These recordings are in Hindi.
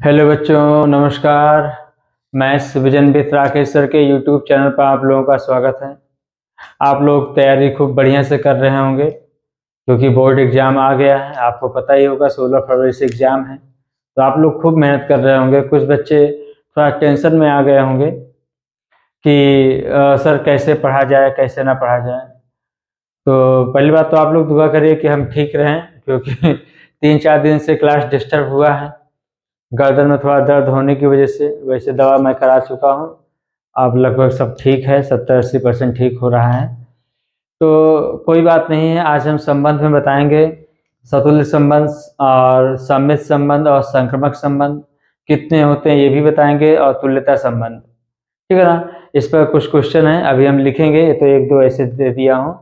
हेलो बच्चों, नमस्कार। Maths vision with Rakesh sir के यूट्यूब चैनल पर आप लोगों का स्वागत है। आप लोग तैयारी खूब बढ़िया से कर रहे होंगे क्योंकि बोर्ड एग्ज़ाम आ गया है। आपको पता ही होगा 16 फरवरी से एग्ज़ाम है, तो आप लोग खूब मेहनत कर रहे होंगे। कुछ बच्चे थोड़ा टेंशन में आ गए होंगे कि सर कैसे पढ़ा जाए, कैसे ना पढ़ा जाए। तो पहली बात तो आप लोग दुआ करिए कि हम ठीक रहें, क्योंकि 3-4 दिन से क्लास डिस्टर्ब हुआ है। गर्दन में थोड़ा दर्द होने की वजह से, वैसे दवा मैं करा चुका हूँ। अब लगभग सब ठीक है, 70-80% ठीक हो रहा है। तो कोई बात नहीं है। आज हम संबंध में बताएंगे सतुल्य संबंध और सम्मित संबंध और संक्रमक संबंध कितने होते हैं ये भी बताएंगे, और तुल्यता संबंध। ठीक है ना। इस पर कुछ क्वेश्चन है, अभी हम लिखेंगे, तो 1-2 ऐसे दे दिया हूँ।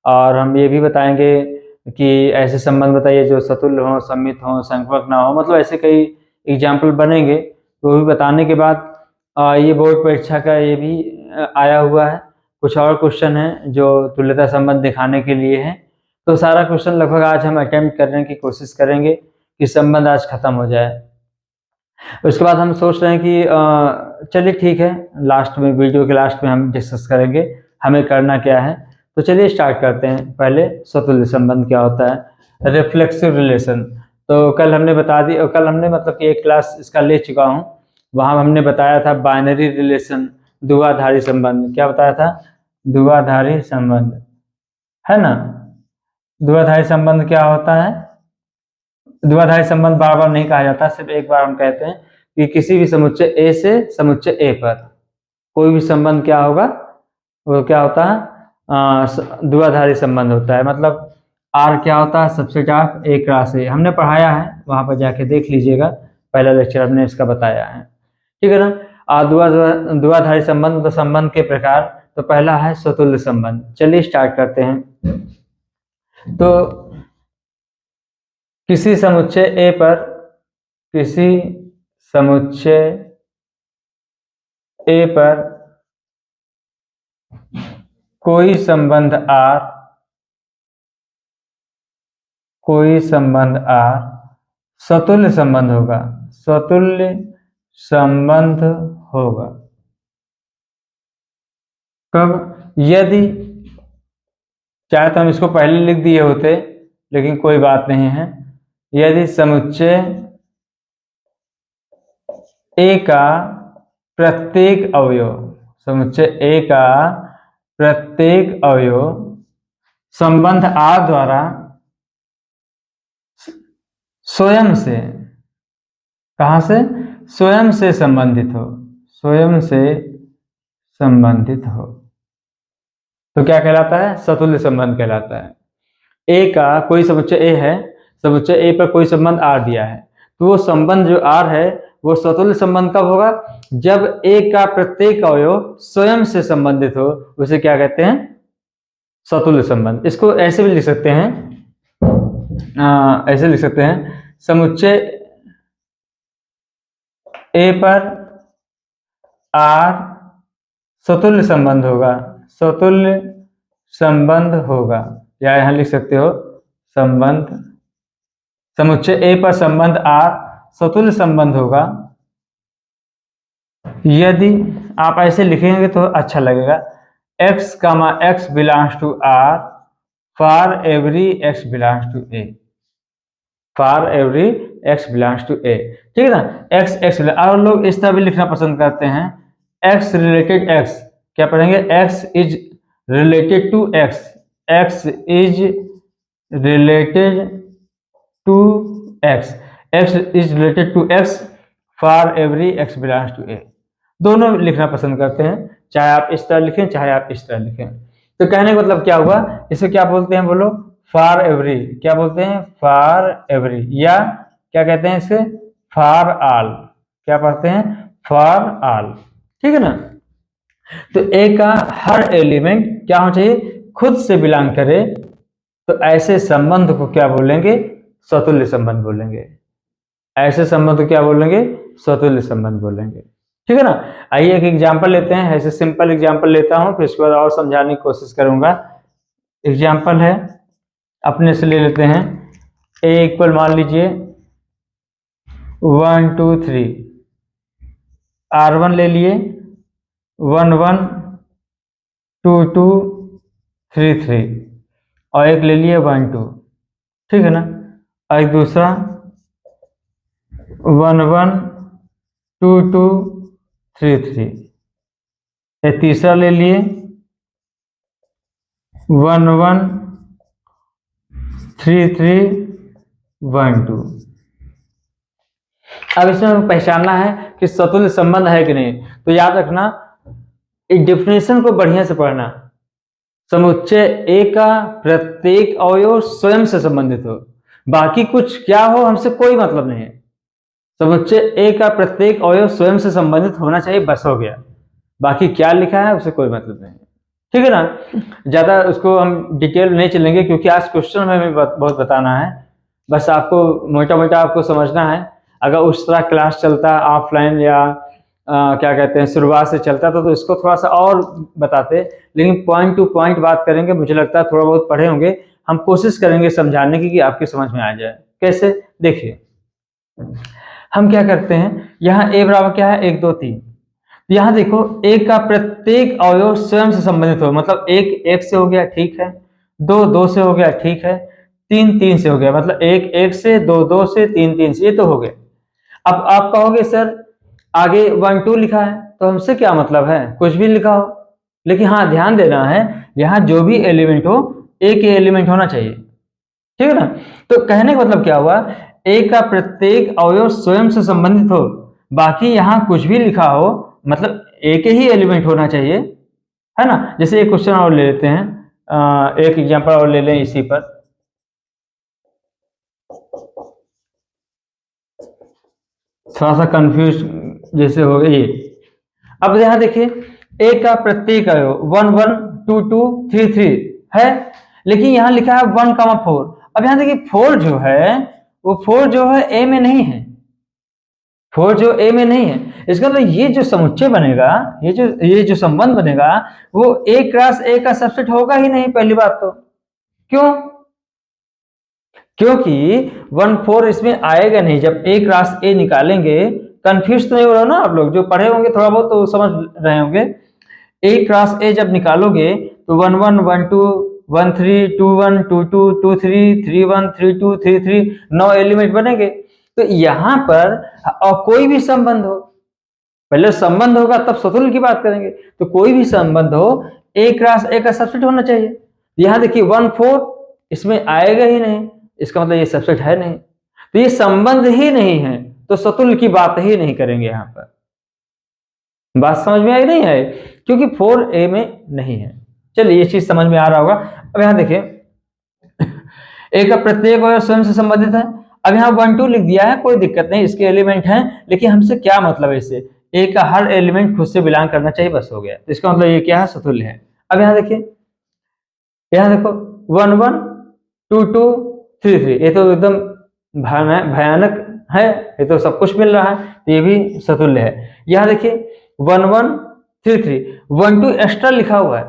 और हम ये भी बताएंगे कि ऐसे संबंध बताइए जो सतुल्य हो, सम्मित हो, संक्रमक ना हो, मतलब ऐसे कई एग्जाम्पल बनेंगे। तो भी बताने के बाद ये बोर्ड परीक्षा का ये भी आया हुआ है। कुछ और क्वेश्चन है जो तुल्यता संबंध दिखाने के लिए है। तो सारा क्वेश्चन लगभग आज हम अटेम्प्ट करने की कोशिश करेंगे कि संबंध आज खत्म हो जाए। उसके बाद हम सोच रहे हैं कि चलिए ठीक है, लास्ट में, वीडियो के लास्ट में हम डिस्कस करेंगे हमें करना क्या है। तो चलिए स्टार्ट करते हैं। पहले सतुल्य संबंध क्या होता है, रिफ्लेक्सिव रिलेशन। तो कल हमने बता दी, कल हमने मतलब कि एक क्लास इसका ले चुका हूँ। वहाँ हमने बताया था बाइनरी रिलेशन, द्विआधारी संबंध। क्या बताया था? द्विआधारी संबंध, है ना। द्विआधारी संबंध क्या होता है? द्विआधारी संबंध बार बार नहीं कहा जाता, सिर्फ एक बार हम कहते हैं कि किसी भी समुच्चय ए से समुच्चय ए पर कोई भी संबंध क्या होगा, वो क्या होता है? द्विआधारी संबंध होता है। मतलब आर क्या होता है? सबसेट ऑफ ए क्रॉस ए। हमने पढ़ाया है, वहां पर जाके देख लीजिएगा, पहला लेक्चर हमने इसका बताया है। ठीक है ना। द्विआधारी संबंध, तो संबंध के प्रकार, तो पहला है सतुल्य संबंध। चलिए स्टार्ट करते हैं। तो किसी समुच्चय ए पर, किसी समुच्चय ए पर कोई संबंध आर, कोई संबंध आर सतुल्य संबंध होगा, सतुल्य संबंध होगा। कब? यदि, चाहे तो हम इसको पहले लिख दिए होते, लेकिन कोई बात नहीं है। यदि समुच्चय ए का प्रत्येक अवयव, समुच्चय ए का प्रत्येक अवयव संबंध आर द्वारा स्वयं से, कहां से? स्वयं से संबंधित हो, स्वयं से संबंधित हो, तो क्या कहलाता है? सतुल्य संबंध कहलाता है। ए का कोई समुच्चय ए है, समुच्चय ए पर कोई संबंध आर दिया है, तो वो संबंध जो आर है वो सतुल्य संबंध कब होगा? जब ए का प्रत्येक अवयव स्वयं से संबंधित हो, उसे क्या कहते हैं? सतुल्य संबंध। इसको ऐसे भी लिख सकते हैं, ऐसे लिख सकते हैं, समुच्चय ए पर आर सतुल्य संबंध होगा, सतुल्य संबंध होगा। या यहां लिख सकते हो संबंध, समुच्चय ए पर संबंध आर सतुल्य संबंध होगा यदि, आप ऐसे लिखेंगे तो अच्छा लगेगा, x, x belongs to R for every x belongs to A, for every x belongs to A. ठीक है ना। x और लोग इस तरह भी लिखना पसंद करते हैं, x रिलेटेड x। क्या पढ़ेंगे? x is related to x, x is related to x, x is related to x for every x belongs to A. दोनों लिखना पसंद करते हैं, चाहे आप इस तरह लिखें, चाहे आप इस तरह लिखें। तो कहने का मतलब क्या हुआ? इसे क्या बोलते हैं बोलो? For every. क्या बोलते हैं? For every. या क्या कहते हैं इसे? For all. क्या पढ़ते हैं? For all. ठीक है ना। तो ए का हर एलिमेंट क्या होना चाहिए? खुद से बिलोंग करे, तो ऐसे संबंध को क्या बोलेंगे? सतुल्य संबंध बोलेंगे। ऐसे संबंध को क्या बोलेंगे? सतुल्य संबंध बोलेंगे। ठीक है ना। आइए एक एग्जांपल लेते हैं, ऐसे सिंपल एग्जांपल लेता हूं, फिर इसके बाद और समझाने की कोशिश करूंगा। एग्जांपल है, अपने से ले लेते हैं। ए इक्वल, मान लीजिए 1 2 3, R1 ले लिए 1 1 2 2 3 3, और एक ले लिए 1 2, ठीक है ना। और एक दूसरा 1 1 2 2 3 3, एक तीसरा ले लिए 1 1 3 3 1 2। अब इसमें हमें पहचानना है कि सतुल्य संबंध है कि नहीं। तो याद रखना, इस डेफिनेशन को बढ़िया से पढ़ना। समुच्चय ए का प्रत्येक अवयव स्वयं से संबंधित हो, बाकी कुछ क्या हो हमसे कोई मतलब नहीं है। समुच्चय ए का प्रत्येक अवयव स्वयं से संबंधित होना चाहिए, बस हो गया। बाकी क्या लिखा है उससे कोई मतलब नहीं, ठीक है ना। ज्यादा उसको हम डिटेल नहीं चलेंगे क्योंकि आज क्वेश्चन में हमें बहुत बताना है। बस आपको मोटा मोटा आपको समझना है। अगर उस तरह क्लास चलता ऑफलाइन या क्या कहते हैं शुरुआत से चलता तो इसको थोड़ा सा और बताते, लेकिन पॉइंट टू पॉइंट बात करेंगे। मुझे लगता है थोड़ा बहुत पढ़े होंगे, हम कोशिश करेंगे समझाने की कि आपकी समझ में आ जाए। कैसे, देखिए हम क्या करते हैं, यहाँ ए बराबर क्या है 1 2 3। यहाँ देखो ए का प्रत्येक अवयव स्वयं से संबंधित हो, मतलब 1 1 से हो गया, ठीक है। 2 2 से हो गया, ठीक है। 3 3 से हो गया, मतलब 1 1 से, 2 2 से, 3 3 से, ये तो हो गए। अब आप कहोगे सर आगे 1 2 लिखा है, तो हमसे क्या मतलब है, कुछ भी लिखा हो। लेकिन हाँ ध्यान देना है, यहाँ जो भी एलिमेंट हो एक ही एलिमेंट होना चाहिए, ठीक है ना। तो कहने का मतलब क्या हुआ, ए का प्रत्येक अवयव स्वयं से संबंधित हो, बाकी यहाँ कुछ भी लिखा हो, मतलब एक ही एलिमेंट होना चाहिए, है ना। जैसे एक क्वेश्चन और ले लेते हैं, एक एग्जांपल और ले लें इसी पर। थोड़ा सा कंफ्यूज जैसे हो गया ये। अब यहाँ देखिए ए का प्रत्येक अवयव 1 1 2 2 3 3 है, लेकिन यहाँ लिखा है 1,4। अब यहाँ देखिए 4 जो है वो 4 जो है ए में नहीं है, 4 जो ए में नहीं है। इसका मतलब ये जो समुच्चय बनेगा, ये जो संबंध बनेगा वो ए क्रॉस ए का सबसेट होगा ही नहीं। पहली बात तो क्यों, क्योंकि 1 4 इसमें आएगा नहीं। जब ए क्रॉस ए निकालेंगे, कंफ्यूज तो नहीं हो रहा ना आप लोग, जो पढ़े होंगे थोड़ा बहुत तो समझ रहे होंगे। ए क्रॉस ए जब निकालोगे तो 1 1 1 2 1 3 2 1 2 2 2 3 3 1 3 2 3 3, 9 एलिमेंट बनेंगे। तो यहाँ पर और कोई भी संबंध हो, पहले संबंध होगा तब सतुल्य की बात करेंगे। तो कोई भी संबंध हो ए क्रॉस ए का सबसेट होना चाहिए। यहाँ देखिए 1 4 इसमें आएगा ही नहीं, इसका मतलब ये सबसेट है नहीं, तो ये संबंध ही नहीं है, तो सतुल्य की बात ही नहीं करेंगे। यहाँ पर बात समझ में आई नहीं है, क्योंकि 4 ए में नहीं है। चलिए ये चीज समझ में आ रहा होगा। अब यहाँ देखिए ए का प्रत्येक अवयव स्वयं से संबंधित है। अब यहाँ 1 2 लिख दिया है, कोई दिक्कत नहीं, इसके एलिमेंट हैं, लेकिन हमसे क्या मतलब है इससे, ए का हर एलिमेंट खुद से बिलोंग करना चाहिए, बस हो गया। तो इसका मतलब ये क्या है, सतुल्य है। अब यहाँ देखिए, यहाँ देखो 1 1 2 2 3 3, ये तो एकदम भयानक है, ये तो सब कुछ मिल रहा है, तो ये भी सतुल्य है। यहाँ देखिए 1 1 3 3, 1 2 एक्स्ट्रा लिखा हुआ है,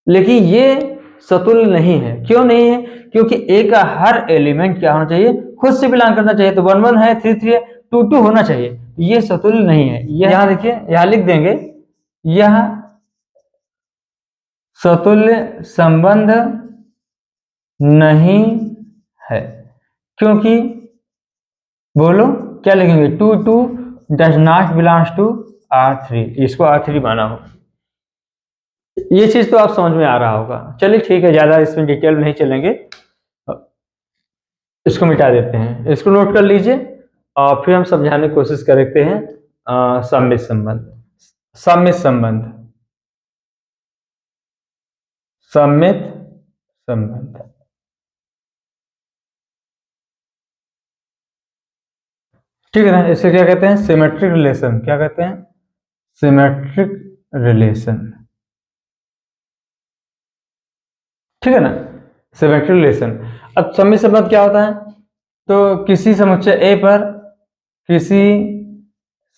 लेकिन ये सतुल्य नहीं है। क्यों नहीं है, क्योंकि ए का हर एलिमेंट क्या होना चाहिए, खुद से बिलोंग करना चाहिए। तो 1 1 है, 3 3 है, 2 2 होना चाहिए, ये सतुल्य नहीं है। यहाँ देखिए, यहाँ लिख देंगे यह सतुल्य संबंध नहीं है, क्योंकि बोलो क्या लिखेंगे, 2 2 does not belongs to R3, इसको R3 माना हो। ये चीज तो आप समझ में आ रहा होगा। चलिए ठीक है, ज्यादा इसमें डिटेल में नहीं चलेंगे, इसको मिटा देते हैं, इसको नोट कर लीजिए और फिर हम समझाने की कोशिश करते हैं। सममित संबंध, सममित संबंध, सममित संबंध, ठीक है ना। इसे क्या कहते हैं, सिमेट्रिक रिलेशन। क्या कहते हैं, सिमेट्रिक रिलेशन, ठीक है ना, सिमेट्रिक रिलेशन। अब सममित संबंध क्या होता है, तो किसी समुच्चय ए पर, किसी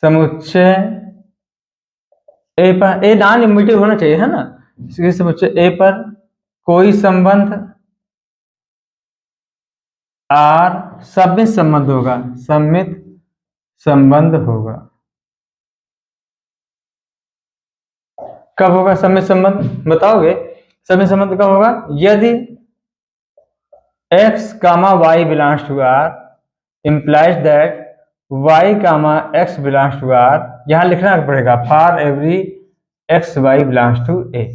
समुच्चय ए पर, ए नॉन इम्यूटेटिव होना चाहिए, है ना। किसी समुच्चय ए पर कोई संबंध आर सममित संबंध होगा, सममित संबंध होगा। कब होगा समय संबंध, बताओगे? समय संबंध कब होगा? यदि x, y belongs to R implies that y, x belongs to R। यहां लिखना पड़ेगा for every x, y belongs to A।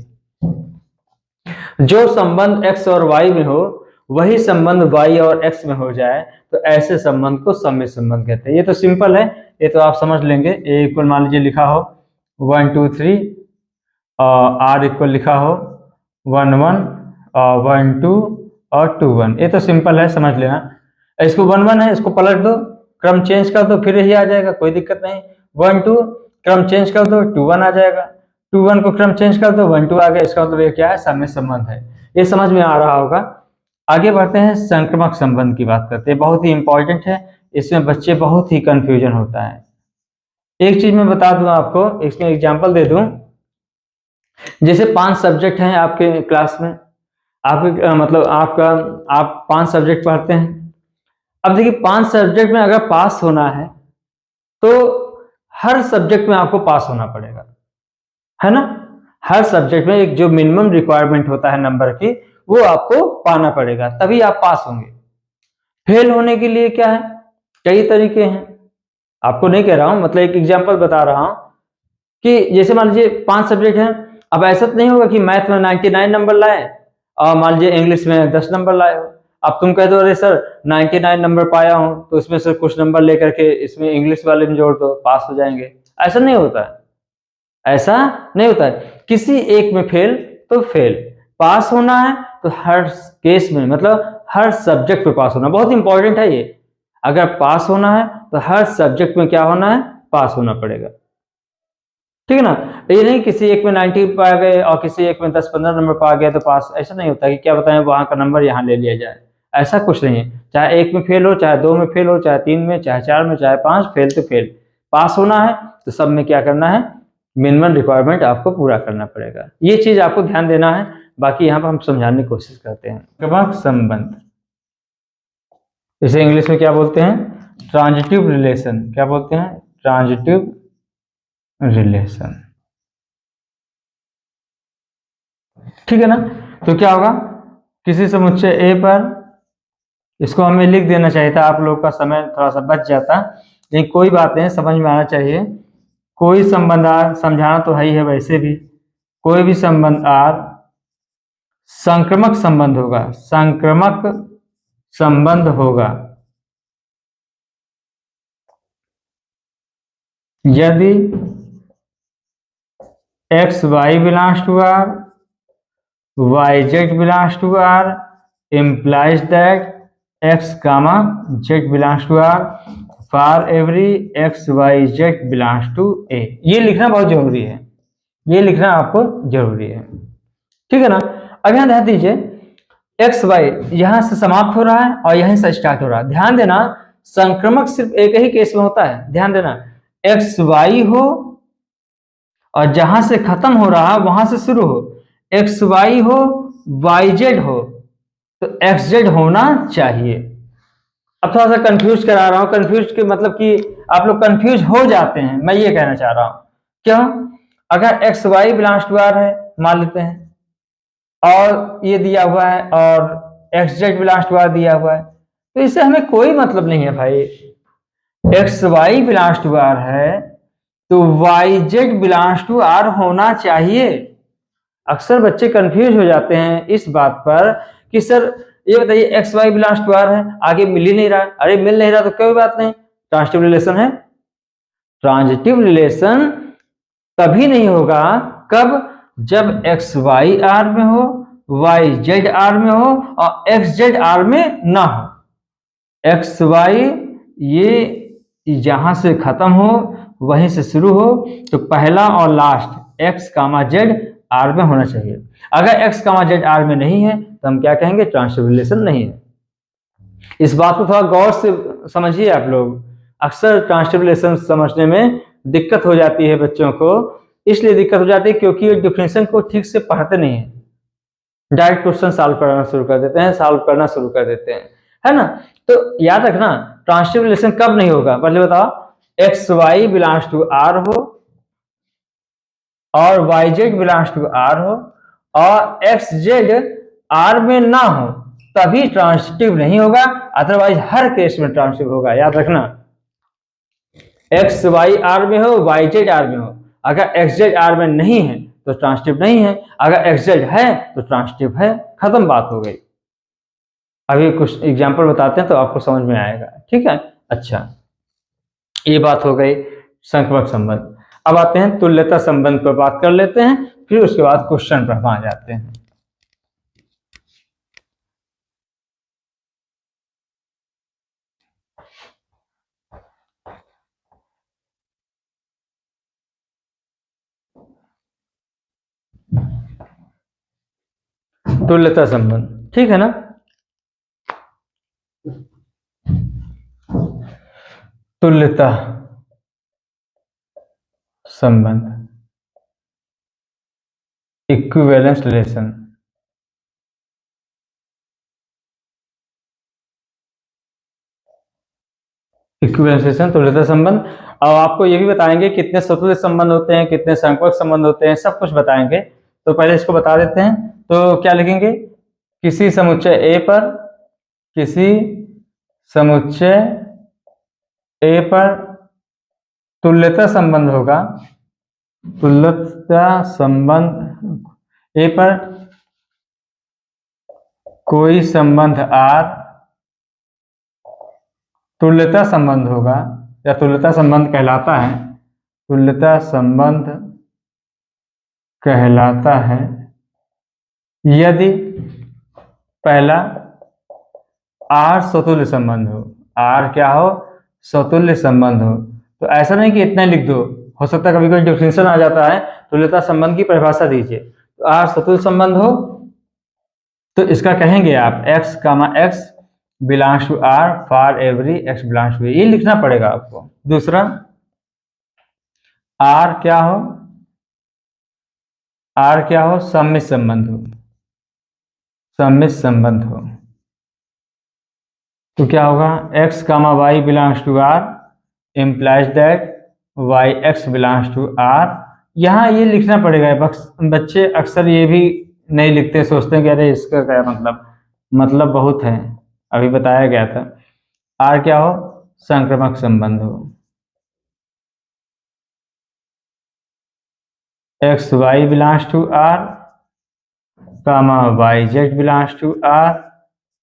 जो संबंध x और y में हो वही संबंध y और x में हो जाए तो ऐसे संबंध को समय संबंध कहते हैं। ये तो सिंपल है, ये तो आप समझ लेंगे। ए इक्वल मान लीजिए लिखा हो 1 2 3 और r इक्वल लिखा हो 1 1 1 2 और 2 1। ये तो सिंपल है, समझ लेना। इसको 1 1 है, इसको पलट दो, क्रम चेंज कर दो, फिर यही आ जाएगा, कोई दिक्कत नहीं। 1 2 क्रम चेंज कर दो, 2 1 आ जाएगा। 2 1 को क्रम चेंज कर दो, 1 2 आ गया। इसका मतलब ये क्या है? समय संबंध है। ये समझ में आ रहा होगा। आगे बढ़ते हैं, संक्रमक संबंध की बात करते हैं। बहुत ही इंपॉर्टेंट है, इसमें बच्चे बहुत ही कंफ्यूजन होता है। एक चीज मैं बता दूं आपको, इसमें एग्जांपल दे दूं। जैसे 5 सब्जेक्ट हैं आपके क्लास में, आपके मतलब आप 5 सब्जेक्ट पढ़ते हैं। अब देखिए 5 सब्जेक्ट में अगर पास होना है तो हर सब्जेक्ट में आपको पास होना पड़ेगा, है ना? हर सब्जेक्ट में एक जो मिनिमम रिक्वायरमेंट होता है नंबर की, वो आपको पाना पड़ेगा, तभी आप पास होंगे। फेल होने के लिए क्या है? कई तरीके हैं। आपको नहीं कह रहा हूं, मतलब एक एग्जांपल बता रहा हूं कि जैसे मान लीजिए 5 सब्जेक्ट हैं। अब ऐसा तो नहीं होगा कि मैथ में 99 नंबर लाए और मान लीजिए इंग्लिश में 10 नंबर लाए हो। अब तुम कह दो अरे सर 99 नंबर पाया हूं तो इसमें से कुछ नंबर लेकर के इसमें इंग्लिश वाले में जोड़ दो, पास हो जाएंगे। ऐसा नहीं होता है, ऐसा नहीं होता है। किसी एक में फेल तो फेल, पास होना है तो हर केस में, मतलब हर सब्जेक्ट में पास होना। बहुत इंपॉर्टेंट है ये। अगर पास होना है तो हर सब्जेक्ट में क्या होना है? पास होना पड़ेगा, ठीक है ना? ये नहीं किसी एक में 90 पा गए और किसी एक में 10-15 नंबर पा गए तो पास, ऐसा नहीं होता कि क्या बताएं वहां का नंबर यहाँ ले लिया जाए। ऐसा कुछ नहीं है। चाहे एक में फेल हो, चाहे 2 में फेल हो, चाहे 3 में, चाहे 4 में, चाहे 5, फेल तो फेल। पास होना है तो सब में क्या करना है? मिनिमम रिक्वायरमेंट आपको पूरा करना पड़ेगा। ये चीज आपको ध्यान देना है। बाकी यहाँ पर हम समझाने की कोशिश करते हैं। संक्रमक संबंध, इसे इंग्लिश में क्या बोलते हैं? Transitive relation. क्या बोलते हैं? ट्रांजिटिव रिलेशन, ठीक है ना? तो क्या होगा? किसी समुच्चय ए पर, इसको हमें लिख देना चाहिए था, आप लोग का समय थोड़ा सा बच जाता, लेकिन कोई बात नहीं, समझ में आना चाहिए। कोई संबंध आर, समझाना तो है ही है वैसे भी, कोई भी संबंध आर संक्रमक संबंध होगा, संक्रमक संबंध होगा यदि x y belongs to R, y z belongs to R, implies that x, z belongs to R for every x, y, z belongs to A। ये लिखना बहुत जरूरी है, ये लिखना आपको जरूरी है, ठीक है ना? अब यहां ध्यान दीजिए, एक्स वाई यहां से समाप्त हो रहा है और यहीं से स्टार्ट हो रहा है। ध्यान देना, संक्रमक सिर्फ एक ही केस में होता है। ध्यान देना, एक्स वाई हो और जहां से खत्म हो रहा है वहां से शुरू हो, एक्स वाई हो, वाई जेड हो, तो एक्स जेड होना चाहिए। अब थोड़ा सा कंफ्यूज करा रहा हूं, कंफ्यूज के मतलब कि आप लोग कंफ्यूज हो जाते हैं, मैं ये कहना चाह रहा हूं। क्यों? अगर x y belongs to R है मान लेते हैं, और ये दिया हुआ है, और x z belongs to R दिया हुआ है, तो इससे हमें कोई मतलब नहीं है भाई। X y belongs to R है तो y z belongs to R होना चाहिए। अक्सर बच्चे कंफ्यूज हो जाते हैं इस बात पर कि सर ये बताइए x y belongs to R है, आगे मिल ही नहीं रहा। अरे मिल नहीं रहा तो कोई बात नहीं, ट्रांजिटिव रिलेशन है। ट्रांजिटिव रिलेशन तभी नहीं होगा कब? जब एक्स वाई आर में हो, वाई जेड आर में हो और एक्स जेड आर में ना हो। एक्स वाई ये जहां से खत्म हो वहीं से शुरू हो, तो पहला और लास्ट एक्स जेड आर में होना चाहिए। अगर एक्स जेड आर में नहीं है तो हम क्या कहेंगे? ट्रांजिटिव रिलेशन नहीं है। इस बात को थोड़ा गौर से समझिए आप लोग। अक्सर ट्रांजिटिव रिलेशन समझने में दिक्कत हो जाती है बच्चों को, इसलिए दिक्कत हो जाती है क्योंकि ये डिफिनेशन को ठीक से पढ़ते नहीं है, डायरेक्ट क्वेश्चन सॉल्व करना शुरू कर देते हैं, सॉल्व करना शुरू कर देते हैं, है ना? तो याद रखना, ट्रांजिटिव रिलेशन कब नहीं होगा? पहले बताओ, x y belongs to R हो और y z belongs to R हो और एक्स जेड आर में ना हो तभी ट्रांसिटिव नहीं होगा, अदरवाइज हर केस में ट्रांसिटिव होगा। याद रखना, एक्स वाई आर में हो, वाई जेड आर में हो। अगर एक्स जेड आर में नहीं है तो ट्रांसिटिव नहीं है, अगर एक्स जेड है तो ट्रांसिटिव है। खत्म बात हो गई। अभी कुछ एग्जाम्पल बताते हैं तो आपको समझ में आएगा, ठीक है। अच्छा, ये बात हो गई संक्रमक संबंध। अब आते हैं तुल्यता संबंध पर बात कर लेते हैं, फिर उसके बाद क्वेश्चन पर हम आ जाते हैं। तुल्यता संबंध, ठीक है ना। तुल्यता संबंध, इक्विवेलेंस रिलेशन। इक्विवेलेंस रिलेशन, तुल्यता संबंध। अब आपको ये भी बताएंगे कितने सतुल्य संबंध होते हैं, कितने संपर्क संबंध होते हैं, सब कुछ बताएंगे। तो पहले इसको बता देते हैं। तो क्या लिखेंगे, किसी समुच्चय ए पर, किसी समुच्चय ए पर तुल्यता संबंध होगा। तुल्यता संबंध ए पर कोई संबंध आर तुल्यता संबंध होगा या तुल्यता संबंध कहलाता है। तुल्यता संबंध कहलाता है यदि पहला आर स्वतुल्य संबंध हो। आर क्या हो, स्वतुल्य संबंध हो। तो ऐसा नहीं कि इतना लिख दो, हो सकता है कभी कोई डिफिनेशन आ जाता है। तुल्यता संबंध की परिभाषा दीजिए। तो आर स्वतुल्य संबंध हो तो इसका कहेंगे आप x, x belongs to R for every x belongs to, ये लिखना पड़ेगा आपको। दूसरा, आर क्या हो, आर क्या हो, सम्मित संबंध हो। सम्मित संबंध हो तो क्या होगा, x, y belongs to R implies that y x belongs to R. यहाँ ये लिखना पड़ेगा। बच्चे अक्सर ये भी नहीं लिखते, सोचते हैं कि अरे इसका क्या मतलब बहुत है। अभी बताया गया था। आर क्या हो, संक्रमक संबंध हो। X y belongs to R comma y z belongs to R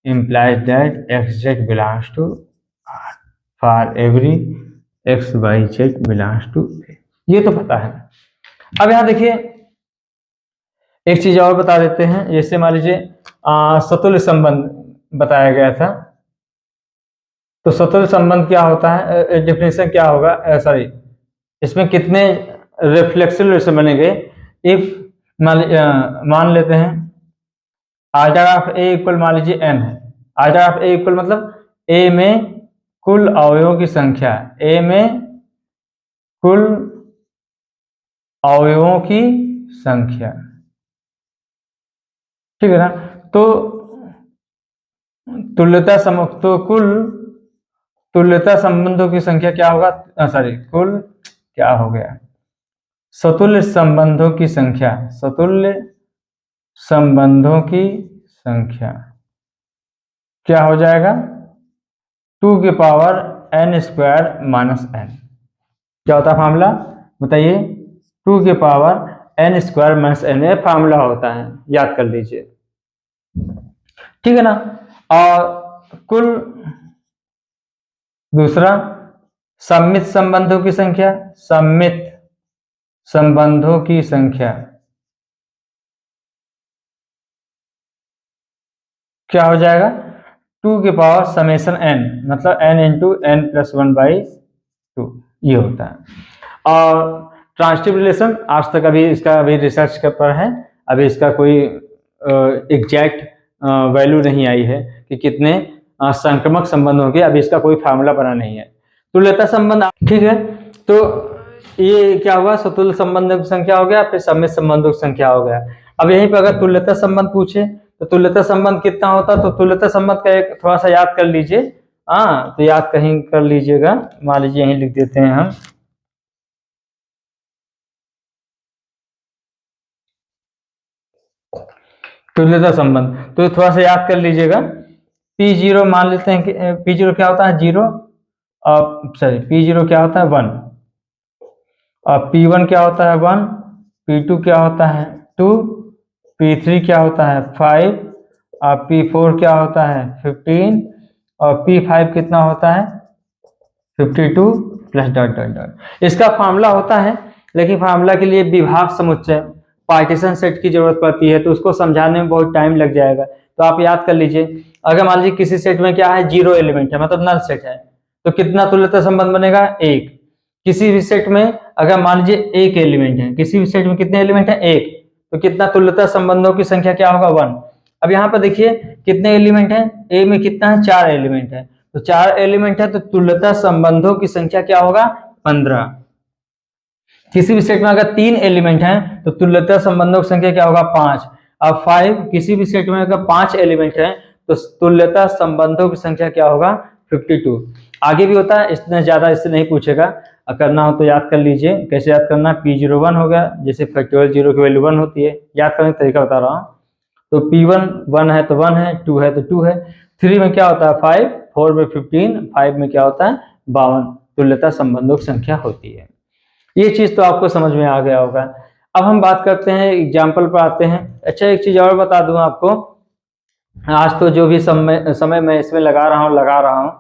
implies that x z belongs to R for every x y z belongs to. ये तो पता है। अब यहाँ देखिए एक चीज और बता देते हैं। जैसे मान लीजिए सतुल्य संबंध बताया गया था। तो सतुल्य संबंध क्या होता है, डेफिनेशन क्या होगा, सॉरी इसमें कितने रिफ्लेक्सिव रिलेशन बनेंगे। इफ मान लेते हैं आल्टर ऑफ ए इक्वल, मान लीजिए m है। आल्टर ऑफ ए इक्वल मतलब ए में कुल अवयवों की संख्या, ए में कुल अवयवों की संख्या, ठीक है ना। तो तुल्यता तो कुल तुल्यता संबंधों की संख्या क्या होगा, सॉरी कुल क्या हो गया, सतुल्य संबंधों की संख्या, सतुल्य संबंधों की संख्या क्या हो जाएगा, 2 की power n square minus n। क्या होता है फार्मूला बताइए, 2 की power n square minus n, ये फार्मूला होता है, याद कर लीजिए, ठीक है ना। और कुल दूसरा सम्मित संबंधों की संख्या, सम्मित संबंधों की संख्या क्या हो जाएगा, 2 की पावर समेशन n, मतलब n इंटू n प्लस 1/2, ये होता है। और ट्रांसिटिव रिलेशन आज तक अभी इसका अभी रिसर्च पर है, अभी इसका कोई एग्जैक्ट वैल्यू नहीं आई है कि कितने संक्रमक संबंध होंगे। अभी इसका कोई फार्मूला बना नहीं है। तुल्यता संबंध, ठीक है। तो ये क्या हुआ, सतुल्य संबंधों की संख्या हो गया, फिर सम्मित संबंधों की संख्या हो गया। अब यहीं पर अगर तुल्यता संबंध पूछे तो तुल्यता संबंध कितना होता है, तो तुल्यता संबंध का एक थोड़ा सा याद कर लीजिए। हाँ, तो याद कहीं कर लीजिएगा, मान लीजिए यहीं लिख देते हैं हम। तुल्यता संबंध, तो थोड़ा सा याद कर लीजिएगा। P0 मान लेते हैं कि P0 क्या होता है, 0, सॉरी P0 क्या होता है, 1, और P1 क्या होता है, 1, P2 क्या होता है, 2, P3 क्या होता है, 5, और P4 क्या होता है, 15, और P5 कितना होता है, 52 प्लस डॉट डॉट डॉट। इसका फार्मूला होता है, लेकिन फार्मूला के लिए विभाग समुच्चय पार्टीशन सेट की जरूरत पड़ती है, तो उसको समझाने में बहुत टाइम लग जाएगा। तो आप याद कर लीजिए, अगर मान लीजिए किसी सेट में क्या है, 0 एलिमेंट है, मतलब नल सेट है, तो कितना तुल्यता संबंध बनेगा, 1। किसी भी सेट में अगर मान लीजिए 1 एलिमेंट है, किसी भी सेट में कितने एलिमेंट है, 1, तो कितना तुल्यता संबंधों की संख्या क्या होगा, 1। अब यहाँ पर देखिए कितने एलिमेंट है, ए में कितना है, 4 एलिमेंट है, तो 4 एलिमेंट है, तो तुल्यता संबंधों की संख्या क्या होगा, 15। किसी भी सेट में अगर 3 एलिमेंट हैं तो तुल्यता संबंधों की संख्या क्या होगा, 5। अब 5, किसी भी सेट में अगर 5 एलिमेंट हैं तो तुल्यता संबंधों की संख्या क्या होगा, 52। आगे भी होता है, इतना ज्यादा इससे नहीं पूछेगा, करना हो तो याद कर लीजिए। कैसे याद करना, P01 हो गया, जैसे फैक्टोरियल 0 की वैल्यू 1 होती है, याद करने का तरीका बता रहा हूँ। तो P1 1 है तो 1 है, 2 है तो 2 है, 3 में क्या होता है, 5, 4 में 15, 5 में क्या होता है, 52 तुल्यता संबंधों की संख्या होती है। ये चीज तो आपको समझ में आ गया होगा। अब हम बात करते हैं, एग्जाम्पल पर आते हैं। अच्छा, एक चीज और बता दूं आपको, आज तो जो भी समय मैं इसमें लगा रहा हूँ,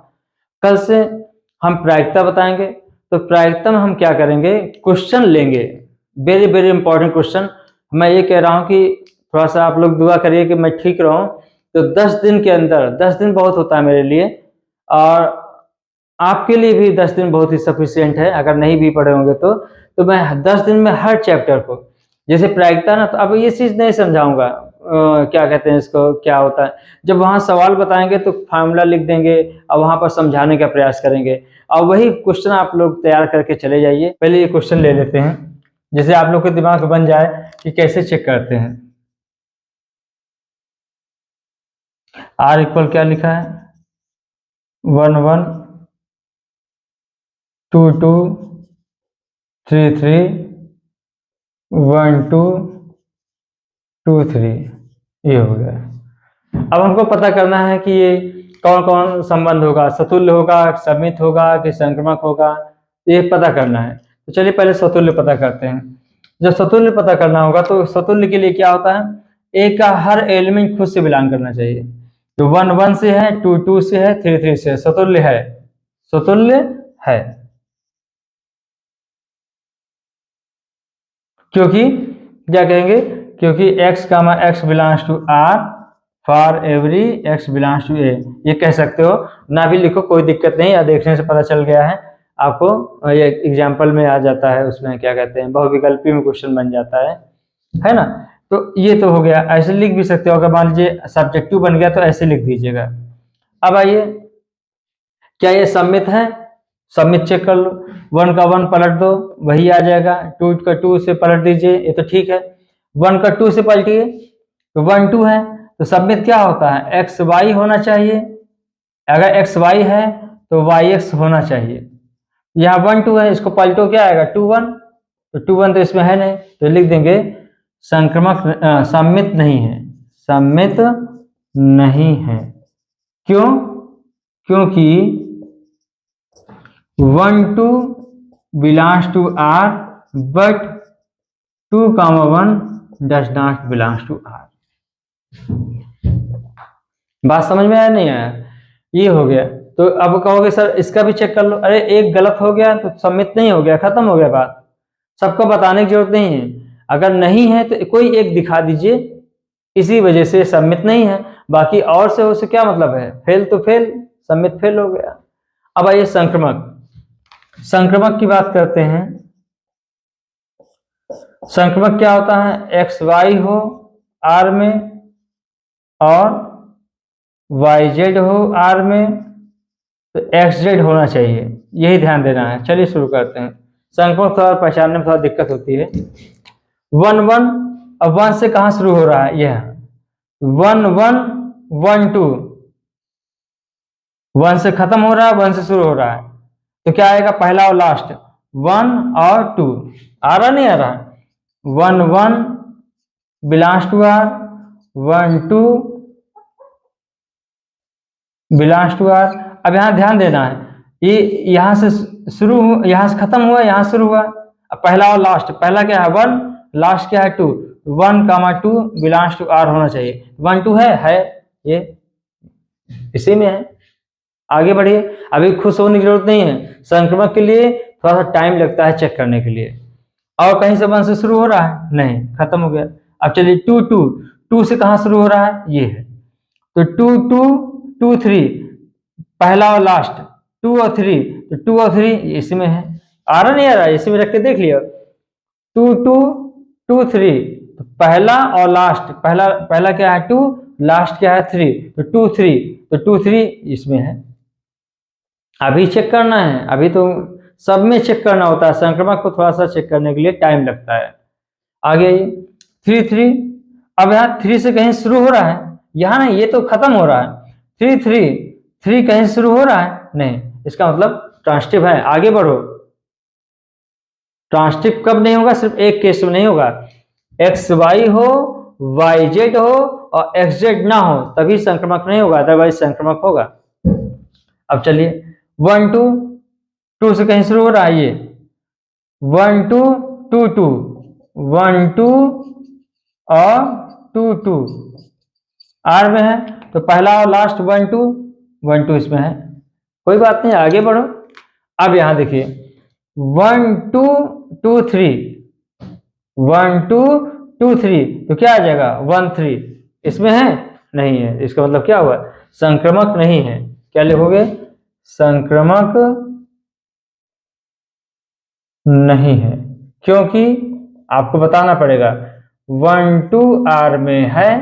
कल से हम प्रायिकता बताएंगे। तो प्रायिकता में हम क्या करेंगे, क्वेश्चन लेंगे, वेरी वेरी इंपॉर्टेंट क्वेश्चन। मैं ये कह रहा हूँ कि थोड़ा सा आप लोग दुआ करिए कि मैं ठीक रहूं। तो 10 दिन के अंदर, 10 दिन बहुत होता है मेरे लिए, और आपके लिए भी 10 दिन बहुत ही सफिशियंट है, अगर नहीं भी पढ़े होंगे तो मैं 10 दिन में हर चैप्टर को, जैसे प्रायिकता ना, तो अब ये चीज नहीं समझाऊंगा क्या कहते हैं इसको, क्या होता है। जब वहां सवाल बताएंगे तो फार्मूला लिख देंगे और वहां पर समझाने का प्रयास करेंगे, और वही क्वेश्चन आप लोग तैयार करके चले जाइए। पहले ये क्वेश्चन ले लेते हैं, जैसे आप लोग के दिमाग बन जाए कि कैसे चेक करते हैं। R इक्वल क्या लिखा है, 1 1 2 2 3 3 1 2 2 3, ये हो गया। अब हमको पता करना है कि ये कौन कौन संबंध होगा, सतुल्य होगा, समित होगा कि संक्रमक होगा, ये पता करना है। तो चलिए पहले सतुल्य पता करते हैं। जब सतुल्य पता करना होगा तो सतुल्य के लिए क्या होता है, ए का हर एलिमेंट खुद से बिलोंग करना चाहिए। तो 1 1 से है, 2 2 से है, 3 3 से है, सतुल्य है, सतुल्य है। क्योंकि क्या कहेंगे, क्योंकि x comma x belongs to R for every x belongs to A, ये कह सकते हो ना भी लिखो, कोई दिक्कत नहीं, या देखने से पता चल गया है आपको, ये एग्जाम्पल में आ जाता है, उसमें क्या कहते हैं, बहुविकल्पी में क्वेश्चन बन जाता है ना। तो ये तो हो गया, ऐसे लिख भी सकते हो, अगर मान लीजिए सब्जेक्टिव बन गया तो ऐसे लिख दीजिएगा। अब आइए, क्या ये सम्मित है, सम्मित चेक कर लो, 1 का 1 पलट दो वही आ जाएगा, 2 का 2 से पलट दीजिए, ये तो ठीक है। 1 का 2 से पलटिए तो 1 2 है, तो सम्मित क्या होता है, एक्स वाई होना चाहिए। अगर एक्स वाई है तो वाई एक्स होना चाहिए। यहाँ 1 2 है, इसको पलटो क्या आएगा, 2 1, तो 2 1 तो इसमें है नहीं, तो लिख देंगे संक्रमक, सम्मित नहीं है, सम्मित नहीं है। क्यों, क्योंकि 1 2 belongs to R but 2 1 does not belongs to R। बात समझ में आया नहीं आया, ये हो गया। तो अब कहोगे सर इसका भी चेक कर लो, अरे एक गलत हो गया तो सम्मित नहीं हो गया, खत्म हो गया बात, सबको बताने की जरूरत नहीं है। अगर नहीं है तो कोई एक दिखा दीजिए, इसी वजह से सम्मित नहीं है, बाकी और से उससे क्या मतलब है, फेल तो फेल, सम्मित फेल हो गया। अब आइए संक्रमक, संक्रमक की बात करते हैं। संक्रमक क्या होता है, एक्स वाई हो आर में और वाई जेड हो आर में, तो एक्स जेड होना चाहिए, यही ध्यान देना है। चलिए शुरू करते हैं। संक्रमक थोड़ा पहचानने में थोड़ा दिक्कत होती है। 1 1, अब 1 से कहां शुरू हो रहा है, यह 1 1 1 2, वन से खत्म हो रहा है, वन से शुरू हो रहा है, तो क्या आएगा पहला और लास्ट, वन और टू। आ रहा नहीं आ रहा, one one belongs to R, one two belongs to R. अब यहाँ ध्यान देना है, ये यहाँ से शुरू, यहाँ से खत्म हुआ, यहाँ शुरू हुआ। अब पहला और लास्ट, पहला क्या है वन, लास्ट क्या है two, one comma two belongs to R होना चाहिए। वन टू है ये इसी में है। आगे बढ़िए, अभी खुश होने की जरूरत नहीं है, संक्रमक के लिए थोड़ा सा टाइम लगता है चेक करने के लिए। और कहीं से वन से शुरू हो रहा है, नहीं, खत्म हो गया। अब चलिए टू टू, टू से कहाँ शुरू हो रहा है, ये है, तो टू टू टू थ्री, पहला और लास्ट, टू और थ्री, तो टू और थ्री इसमें है। आ रहा नहीं आ रहा, इसी में रख के देख लिया, टू टू टू थ्री, तो पहला और लास्ट, पहला क्या है टू, लास्ट क्या है थ्री, तो टू थ्री, तो टू थ्री इसमें है। अभी चेक करना है, अभी तो सब में चेक करना होता है, संक्रमक को थोड़ा सा चेक करने के लिए टाइम लगता है। आगे थ्री थ्री, अब यहाँ थ्री से कहीं शुरू हो रहा है, यहाँ नहीं, ये तो खत्म हो रहा है। थ्री थ्री, थ्री कहीं शुरू हो रहा है, नहीं, इसका मतलब ट्रांसिटिव है। आगे बढ़ो, ट्रांसिटिव कब नहीं होगा, सिर्फ एक केस में नहीं होगा, एक्स वाई हो, वाई जेड हो और एक्स जेड ना हो तभी संक्रमक नहीं होगा, अदरवाइज संक्रमक होगा। अब चलिए वन टू, टू से कहीं शुरू हो रहा है, ये one two two two, one two और टू टू आर में है, तो पहला और लास्ट वन टू इसमें है, कोई बात नहीं, आगे बढ़ो। अब यहां देखिए one two two three, one two two three, तो क्या आ जाएगा वन थ्री, इसमें है नहीं है, इसका मतलब क्या हुआ, संक्रमक नहीं है। क्या लिखोगे, संक्रमक नहीं है, क्योंकि आपको बताना पड़ेगा वन टू आर में है,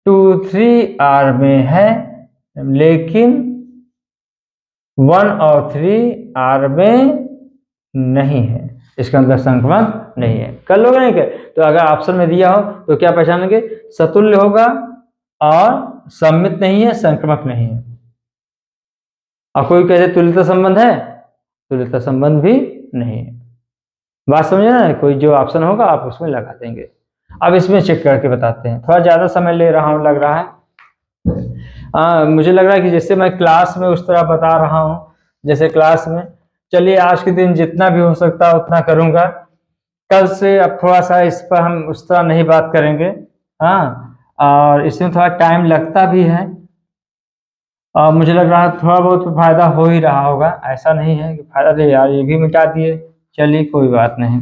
टू थ्री आर में है, लेकिन वन और थ्री आर में नहीं है, इसका अंदर संक्रमक नहीं है। कर लोगे नहीं क्या, तो अगर ऑप्शन में दिया हो तो क्या पहचानेंगे, सतुल्य होगा और सम्मित नहीं है, संक्रमक नहीं है। और कोई कहते तुल्यता संबंध है, तुल्यता संबंध भी नहीं है। बात समझे ना, कोई जो ऑप्शन होगा आप उसमें लगा देंगे। अब इसमें चेक करके बताते हैं, थोड़ा ज्यादा समय ले रहा हूं लग रहा है, मुझे लग रहा है कि जैसे मैं क्लास में उस तरह बता रहा हूं जैसे क्लास में। चलिए आज के दिन जितना भी हो सकता है उतना करूंगा, कल से अब थोड़ा सा इस पर हम उस तरह नहीं बात करेंगे। हाँ, और इसमें थोड़ा टाइम लगता भी है, और मुझे लग रहा है थोड़ा बहुत फायदा हो ही रहा होगा, ऐसा नहीं है कि फायदा नहीं, यार ये भी मिटा दिए, चलिए कोई बात नहीं।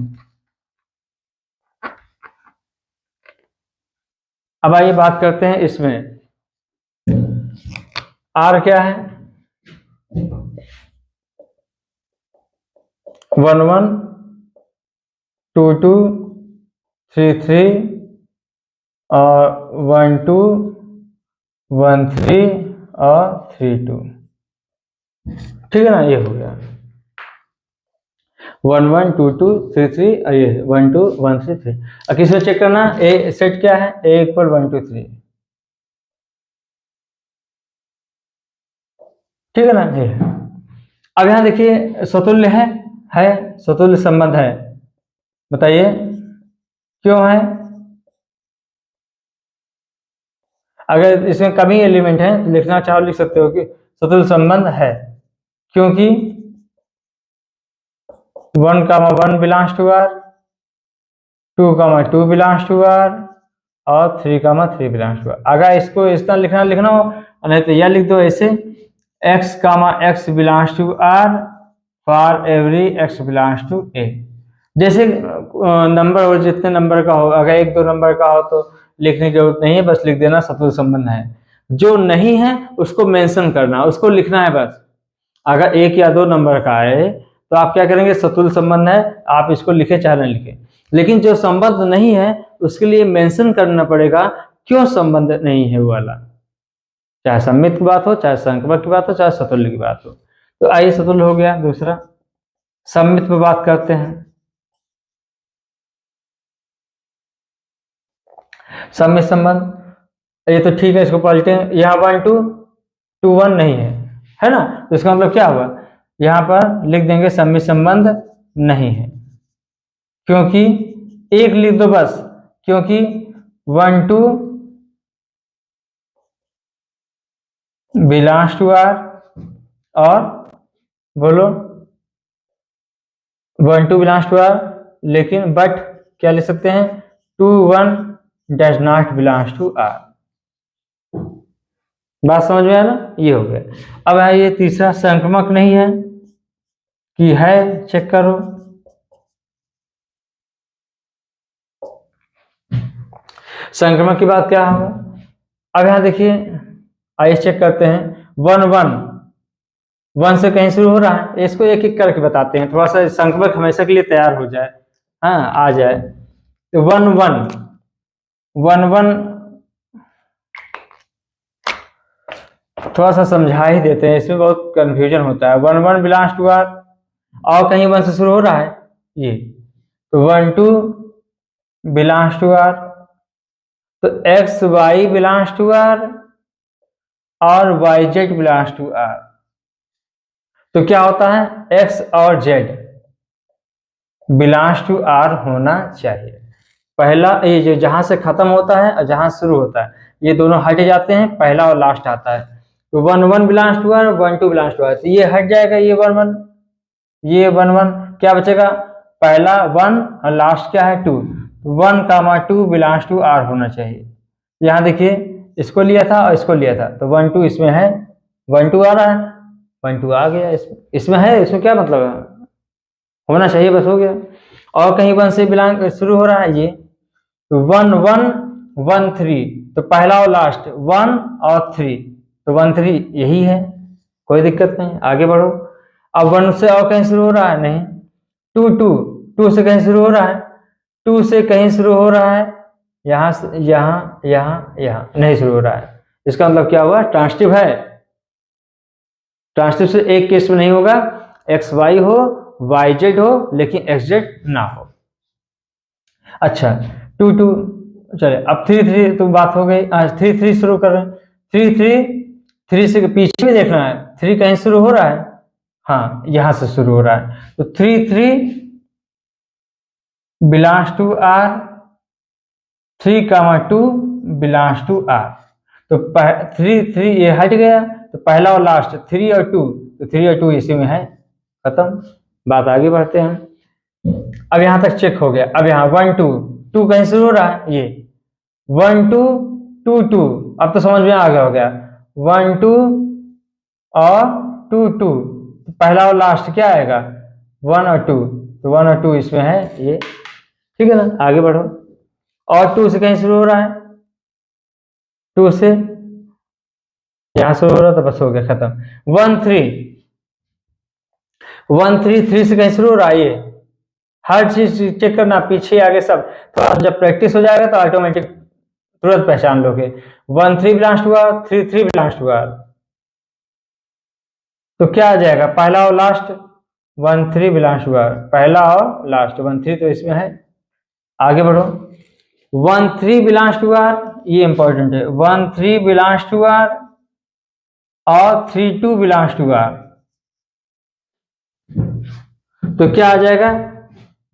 अब आइए बात करते हैं इसमें, आर क्या है, one one two two three three और वन टू वन थ्री और थ्री टू, ठीक है ना, ये हो गया one one two two three three, ये one two one three three. अब किसमें चेक करना, ए सेट क्या है, A equal one two three, ठीक है ना, ये। अब यहां देखिए स्वतुल्य है स्वतुल्य संबंध है, बताइए क्यों है। अगर इसमें कमी एलिमेंट है तो लिखना चाहो लिख सकते हो कि स्वतुल्य संबंध है, क्योंकि one comma one belongs to R, two comma two belongs to R और three comma three belongs to R. अगर इसको इस तरह लिखना हो, नहीं तो यह लिख दो ऐसे, x comma x belongs to R for every x belongs to A. जैसे नंबर हो, जितने नंबर का हो, अगर एक दो नंबर का हो तो लिखने की जरूरत नहीं है, बस लिख देना सतुल्य संबंध है। जो नहीं है उसको मेंशन करना, उसको लिखना है बस। अगर एक या दो नंबर का है तो आप क्या करेंगे, सतुल्य संबंध है, आप इसको लिखे चाहे न लिखे। लेकिन जो संबंध नहीं है उसके लिए मेंशन करना पड़ेगा क्यों संबंध नहीं है वो वाला, चाहे सम्मित की बात हो, चाहे संक्रमक की बात हो, चाहे सतुल्य की बात हो। तो आइए सतुल्य हो गया। दूसरा सम्मित पर बात करते हैं। सम्मित संबंध, ये तो ठीक है, इसको पलटे, यहाँ वन टू टू वन नहीं है, है ना। तो इसका मतलब क्या हुआ, यहाँ पर लिख देंगे सम्मित संबंध नहीं है, क्योंकि एक लिख दो बस, क्योंकि 1 2 बिलोंग्स टू आर, और बोलो 1 2 बिलोंग्स टू आर, लेकिन बट क्या लिख सकते हैं, 2 1 does not belongs to R. बात समझ में आया ना, ये हो गया। अब है ये तीसरा, संक्रमक नहीं है कि है, चेक करो। संक्रमक की बात क्या होगा, अब यहां देखिए, आइए चेक करते हैं। 1 1 1 से कहीं शुरू हो रहा है, इसको एक एक करके बताते हैं, थोड़ा सा संक्रमक हमेशा के लिए तैयार हो जाए, हाँ आ जाए। तो 1 1 1 1 थोड़ा सा समझा ही देते हैं, इसमें बहुत कंफ्यूजन होता है। 1 1 बिलोंग्स टू आर, और कहीं 1 से शुरू हो रहा है ये, तो 1 2 बिलोंग्स टू आर, तो x y belongs to R और y z belongs to R. तो क्या होता है, एक्स और जेड बिलोंग्स टू आर होना चाहिए। पहला ये जो जहां से खत्म होता है और जहां शुरू होता है, ये दोनों हट जाते हैं, पहला और लास्ट आता है। तो 1 1 belongs to R, 1 2 belongs to R, तो ये हट जाएगा, ये 1 1, ये 1 1, क्या बचेगा, पहला 1 और लास्ट क्या है 2, 1 2 बिलोंग्स टू आर होना चाहिए। यहाँ देखिए, इसको लिया था और इसको लिया था, तो 1 2 इसमें है, 1 2 आ रहा है, 1 2 आ गया, इसमें है, इसमें क्या मतलब है, होना चाहिए, बस हो गया। और कहीं 1 से बिलोंग शुरू हो रहा है ये, तो 1 1 1 3, तो पहला और लास्ट 1 और 3, तो 1 3 यही है, कोई दिक्कत नहीं, आगे बढ़ो। अब 1 से और कहीं शुरू हो रहा है, नहीं। 2 2 2 से कहीं शुरू हो रहा है, 2 से कहीं शुरू हो रहा है, यहाँ से यहाँ यहाँ यहाँ नहीं शुरू हो रहा है, इसका मतलब क्या हुआ, ट्रांसिटिव है। ट्रांसिटिव से एक केस में नहीं होगा, एक्स वाई हो, वाई जेड हो, लेकिन एक्स जेड ना हो। अच्छा 2 2, चले अब 3 3 तो बात हो गई, 3 3 शुरू कर रहे हैं, 3 3 3 से पीछे भी देखना है, 3 कहीं शुरू हो रहा है, हाँ यहां से शुरू हो रहा है, तो 3 3 belongs to R, 3 2 belongs to R, तो 3 3 ये हट गया, तो पहला और लास्ट 3 और 2, तो 3 और 2 इसी में है, खत्म, बात आगे बढ़ते हैं। अब यहां तक चेक हो गया। अब यहाँ 1 2 2 कहीं शुरू हो रहा है, ये 1 2 2 2, अब तो समझ में आ गया हो गया, 1 2 और 2 2, पहला और लास्ट क्या आएगा, 1 और 2, तो 1 और 2 इसमें है ये, ठीक है ना, आगे बढ़ो। और 2 से कहीं शुरू हो रहा है, 2 से यहां शुरू हो रहा, तो बस हो गया, खत्म। 1 3 1 3 3 से कहीं शुरू हो रहा है, ये हर चीज चेक करना, पीछे आगे सब, तो जब प्रैक्टिस हो जाएगा तो ऑटोमेटिक तुरंत पहचान लोगे। 1 3 belongs to R, 3 3 belongs to R, तो क्या आ जाएगा, पहला और लास्ट 1 3 बिलोंग्स टू आर, पहला और लास्ट 1 3 तो इसमें है, आगे बढ़ो। 1 3 बिलोंग्स टू आर, ये इंपॉर्टेंट है, 1 3 बिलोंग्स टू आर और 3 2 बिलोंग्स टू आर, तो क्या आ जाएगा,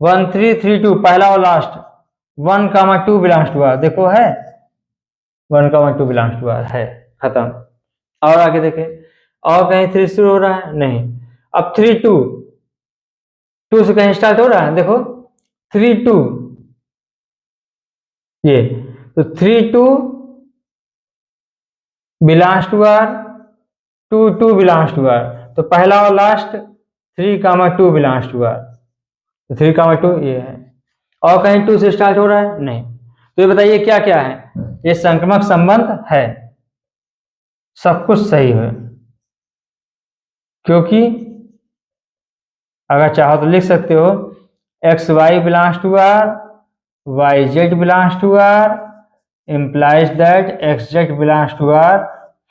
1 3 3 2, पहला और लास्ट 1 2 बिलोंग्स टू आर, देखो है 1 2 बिलोंग्स टू आर है, खत्म। और आगे देखें, और कहीं 3 शुरू हो रहा है, नहीं। अब 3 2 2 से कहीं स्टार्ट हो रहा है, देखो 3 2, ये तो 3 2 belongs to R, 2 2 belongs to R, तो पहला और लास्ट 3 2 बिलोंग्स टू आर, तो 3 2 ये है। और कहीं 2 से स्टार्ट हो रहा है, नहीं। तो ये बताइए क्या क्या है, ये संक्रमक संबंध है, सब कुछ सही है, क्योंकि अगर चाहो तो लिख सकते हो x y belongs to R, y z belongs to R, implies that x z belongs to R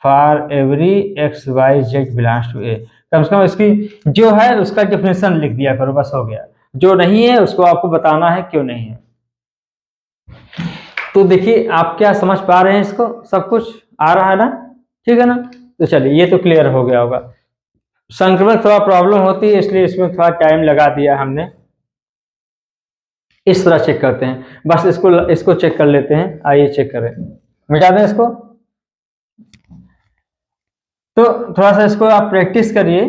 for every x y z belongs to A. कम से कम इसकी जो है उसका डिफिनेशन लिख दिया करो, बस हो गया। जो नहीं है उसको आपको बताना है क्यों नहीं है। तो देखिए आप क्या समझ पा रहे हैं, इसको सब कुछ आ रहा है ना, ठीक है ना। तो चलिए ये तो क्लियर हो गया होगा। संक्रमण थोड़ा प्रॉब्लम होती है, इसलिए इसमें थोड़ा टाइम लगा दिया हमने। इस तरह चेक करते हैं, बस इसको चेक कर लेते हैं। आइए चेक करें, मिटा दें इसको। तो थोड़ा सा इसको आप प्रैक्टिस करिए,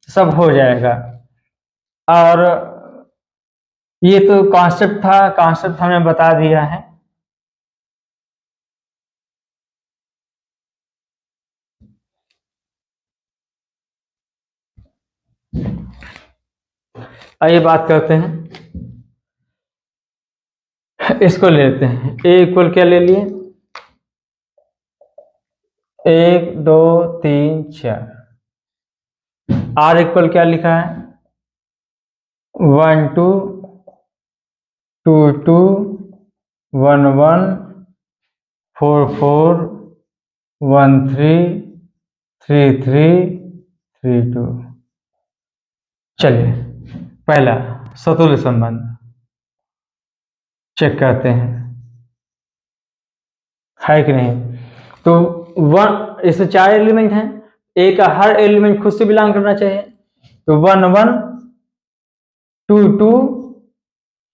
सब हो जाएगा। और ये तो कॉन्सेप्ट था, कॉन्सेप्ट हमने बता दिया है। आइए बात करते हैं, इसको लेते हैं। ए इक्वल क्या ले लिए, 1 2 3 4। आर इक्वल क्या लिखा है, 1 2 2 2 1 1 4 4 1 3 3 3 3 2। चलिए पहला सतुल्य संबंध चेक करते हैं, है कि नहीं। तो इसमें 4 एलिमेंट हैं, ए का हर एलिमेंट खुद से बिलोंग करना चाहिए। तो 1 1 2 2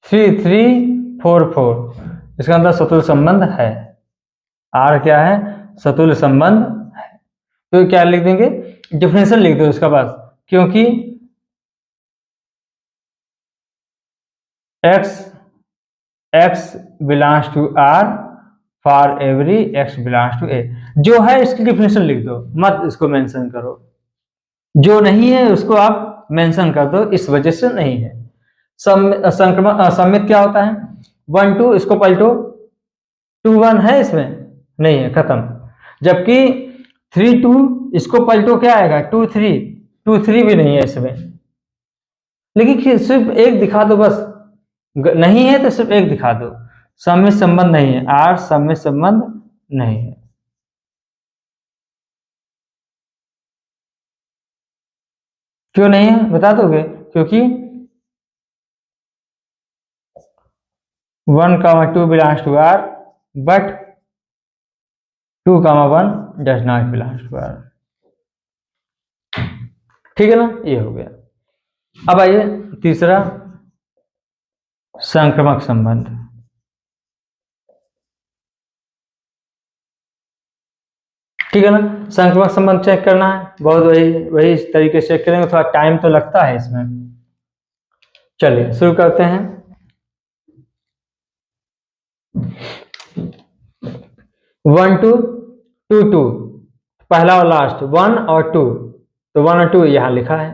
3 3 4 4, इसका अंदर सतुल्य संबंध है। आर क्या है, सतुल्य संबंध है। तो क्या लिख देंगे, डिफरेंशियल लिख दो इसका बाद, क्योंकि x belongs to R for every x belongs to A। जो है इसकी डिफरेंशियल लिख दो, मत इसको मेंशन करो। जो नहीं है उसको आप मेंशन कर दो, इस वजह से नहीं है। संक्रमण सम्मित क्या होता है, 1 2 इसको पलटो, 2 1 है इसमें, नहीं है, खत्म। जबकि 3 2 इसको पलटो, क्या आएगा, 2 3, 2 3 भी नहीं है इसमें। लेकिन सिर्फ एक दिखा दो बस, नहीं है तो सिर्फ एक दिखा दो। सम्मित संबंध नहीं है, आर सम्मित संबंध नहीं है। क्यों नहीं है बता दोगे, क्योंकि 1 2 belongs to R but 2 1 does not belongs to R. ठीक है ना, ये हो गया। अब आइए तीसरा, संक्रमक संबंध। ठीक है ना, संक्रमक संबंध चेक करना है, बहुत वही इस तरीके से चेक करेंगे, थोड़ा टाइम तो लगता है इसमें। चलिए शुरू करते हैं। 1 2 2 2, पहला और लास्ट 1 और 2, तो 1 और 2 यहां लिखा है,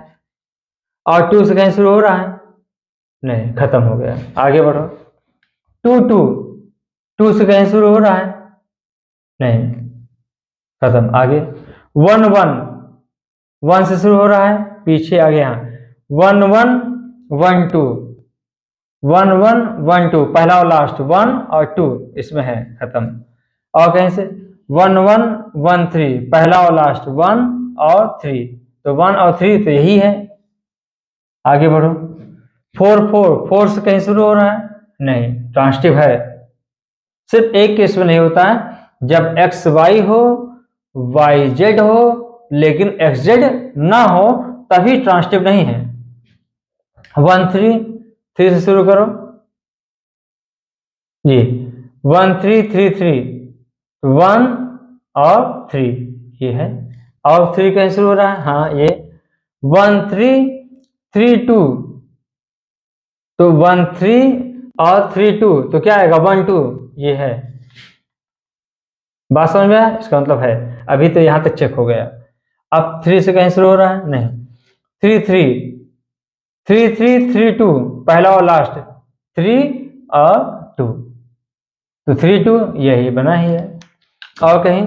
और 2 से कहीं शुरू हो रहा है, नहीं, खत्म हो गया। आगे बढ़ो, 2 2 2 से कहीं शुरू हो रहा है, नहीं, खत्म। आगे 1 1 1 से शुरू हो रहा है, पीछे आगे यहाँ 1 1 1 2 1 1 1 2, पहला और लास्ट 1 और 2 इसमें है, खत्म। और कहीं से 1 1 1 3, पहला और लास्ट 1 और 3, तो 1 और 3 तो यही है। आगे बढ़ो, 4 4 4 से कहीं शुरू हो रहा है, नहीं, ट्रांसिटिव है। सिर्फ एक केस में नहीं होता है, जब एक्स वाई हो, वाई जेड हो, लेकिन एक्स जेड ना हो, तभी ट्रांसिटिव नहीं है। 1 3 3 से शुरू करो जी, 1 3 3 3, 1 और 3 ये है, और 3 कहीं शुरू हो रहा है, हाँ ये 1 3 3 2, तो 1 3 और 3 2, तो क्या आएगा 1 2, ये है। बात समझ में आया, इसका मतलब है। अभी तो यहां तक चेक हो गया। अब 3 से कहीं शुरू हो रहा है, नहीं, 3 3 3 3 3 2, पहला और लास्ट 3 और 2, तो 3 2 यही बना ही है। और कहीं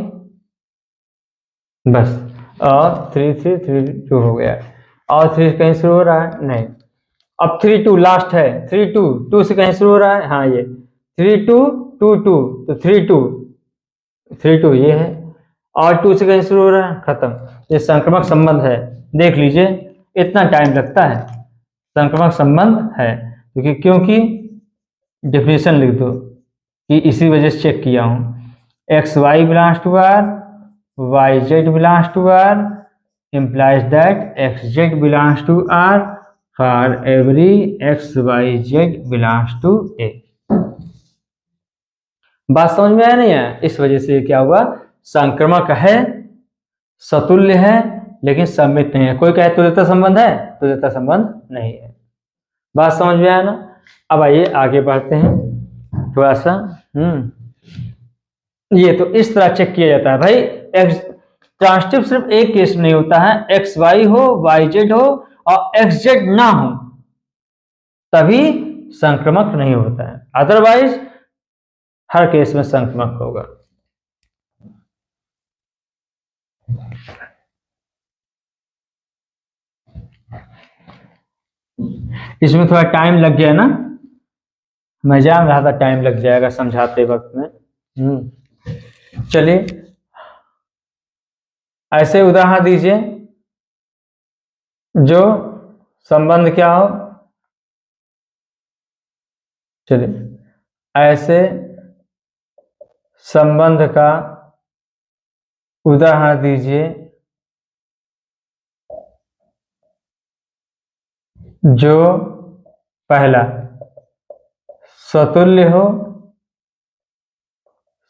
बस, और 3 3 3 2 हो गया, और 3 कहीं शुरू हो रहा है, नहीं। अब 3 2 लास्ट है, 3 2 2 से कहीं शुरू हो रहा है, हाँ ये 3 2 2 2, तो 3 2 3 2 ये है, और 2 से कहीं शुरू हो रहा है, खत्म। ये संक्रमक संबंध है, देख लीजिए, इतना टाइम लगता है, संक्रमक संबंध है। क्योंकि डेफिनेशन लिख दो कि इसी वजह से चेक किया हूं, x y belongs to R, y z belongs to R, implies that xz belongs to R for every xyz belongs to A। बात समझ में आया नहीं है? इस वजह से क्या हुआ, संक्रमक है, सतुल्य है, लेकिन सममित नहीं है। कोई कहे तुल्यता संबंध है, तुल्यता संबंध नहीं है। बात समझ में आया ना? अब आइए आगे बढ़ते हैं थोड़ा सा। ये तो इस तरह चेक किया जाता है भाई। एक्स ट्रांसिटिव सिर्फ एक केस में नहीं होता है, एक्स वाई हो, वाई जेड हो और एक्स जेड ना हो तभी संक्रमक नहीं होता है, अदरवाइज हर केस में संक्रमक होगा। इसमें थोड़ा टाइम लग गया ना, मैं जान रहा था टाइम लग जाएगा समझाते वक्त में। चलिए ऐसे उदाहरण दीजिए जो संबंध क्या हो। चलिए ऐसे संबंध का उदाहरण दीजिए जो पहला स्वतुल्य हो,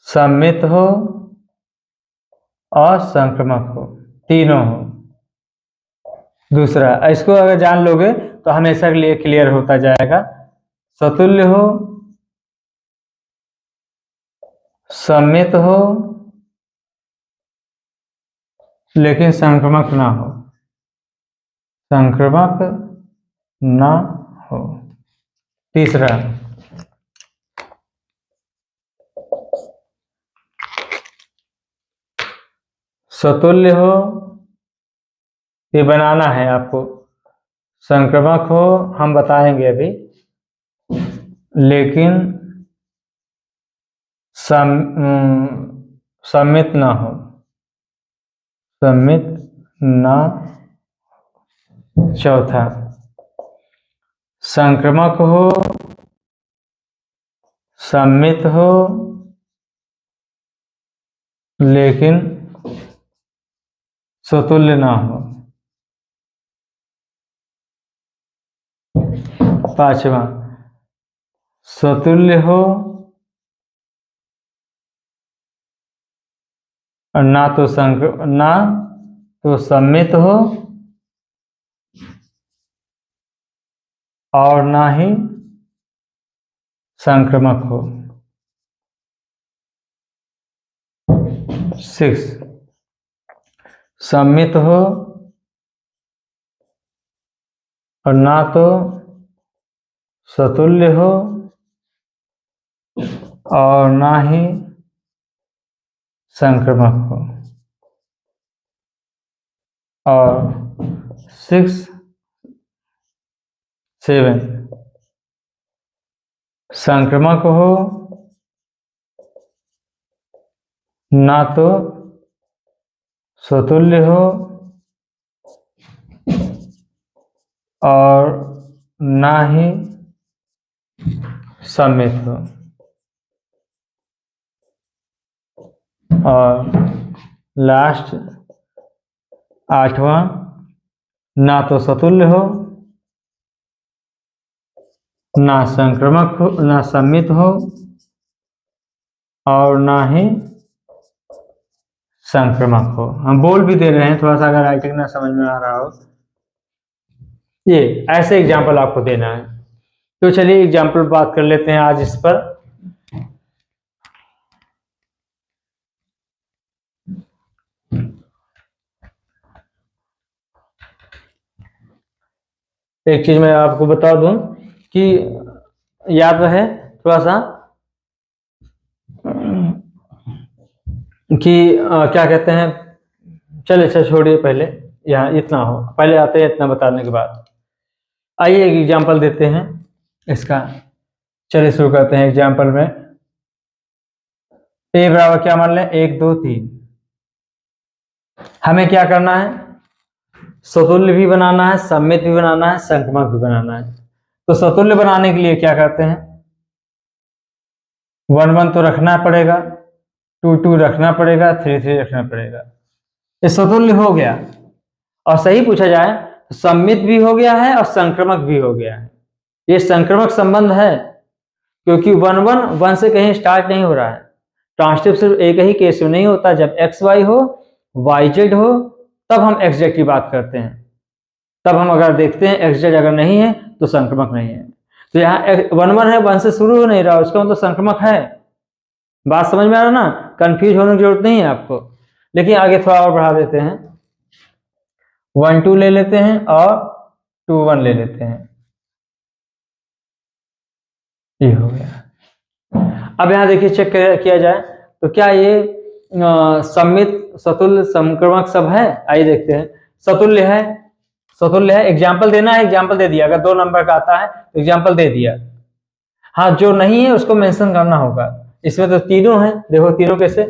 सममित हो और संक्रमक हो, तीनों हो। दूसरा, इसको अगर जान लोगे तो हमेशा के लिए क्लियर होता जाएगा। स्वतुल्य हो, सममित हो लेकिन संक्रमक ना हो, संक्रमक ना हो। तीसरा, स्वतुल्य हो, ये बनाना है आपको, संक्रमक हो हम बताएंगे अभी, लेकिन सम्मित ना हो, सम्मित ना। चौथा, संक्रमक हो, सम्मित हो लेकिन स्वतुल्य ना हो। पांचवा, स्वतुल्य हो और ना तो सम्मित हो और ना ही संक्रमक हो। 6, सम्मित हो और ना तो स्वतुल्य हो और ना ही संक्रमक हो। और 7, संक्रमक हो, ना तो स्वतुल्य हो और ना ही सम्मित हो। और लास्ट 8वां, ना तो स्वतुल्य हो, ना संक्रमक हो, ना सम्मित हो और ना ही संक्रमक हो। हम बोल भी दे रहे हैं थोड़ा सा, अगर राइटिंग ना समझ में आ रहा हो। ये ऐसे एग्जाम्पल आपको देना है। तो चलिए एग्जाम्पल बात कर लेते हैं आज इस पर। एक चीज मैं आपको बता दूं कि याद रहे थोड़ा सा कि क्या कहते हैं, चलिए अच्छा छोड़िए, पहले यहाँ इतना हो, पहले आते हैं इतना बताने के बाद। आइए एक एग्जाम्पल देते हैं इसका। चलिए शुरू करते हैं एग्जाम्पल में। ए बराबर क्या मान लें, 1 2 3। हमें क्या करना है, स्वतुल्य भी बनाना है, सम्मित भी बनाना है, संक्रमक भी बनाना है। तो स्वतुल्य बनाने के लिए क्या करते हैं, 1 1 तो रखना पड़ेगा, 2 2 रखना पड़ेगा, 3 3 रखना पड़ेगा। ये स्वतुल्य हो गया। और सही पूछा जाए तो सम्मित भी हो गया है और संक्रमक भी हो गया है। ये संक्रमक संबंध है, क्योंकि 1 से कहीं स्टार्ट नहीं हो रहा है। ट्रांसटिव सिर्फ एक ही केस में नहीं होता, जब XY हो, YZ हो, तब हम XZ की बात करते हैं। तब हम अगर देखते हैं XZ अगर नहीं है तो संक्रमक नहीं है। तो यहाँ 1 है, 1 से शुरू हो नहीं रहा, उसका मतलब संक्रमक है। बात समझ में आ रहा ना? कंफ्यूज होने की जरूरत नहीं है आपको। लेकिन आगे थोड़ा और बढ़ा देते हैं, 1 2 ले लेते हैं और 2 1 ले लेते हैं। ये हो गया। अब यहाँ देखिए चेक किया जाए तो क्या ये सम्मित सतुल्य संक्रमक सब है? आइए देखते हैं। सतुल्य है, सतुल्य है। एग्जाम्पल देना है, एग्जाम्पल दे दिया। अगर 2 नंबर का आता है तो एग्जाम्पल दे दिया। हाँ, जो नहीं है उसको मेंशन करना होगा। इसमें तो तीनों हैं, देखो तीनों कैसे।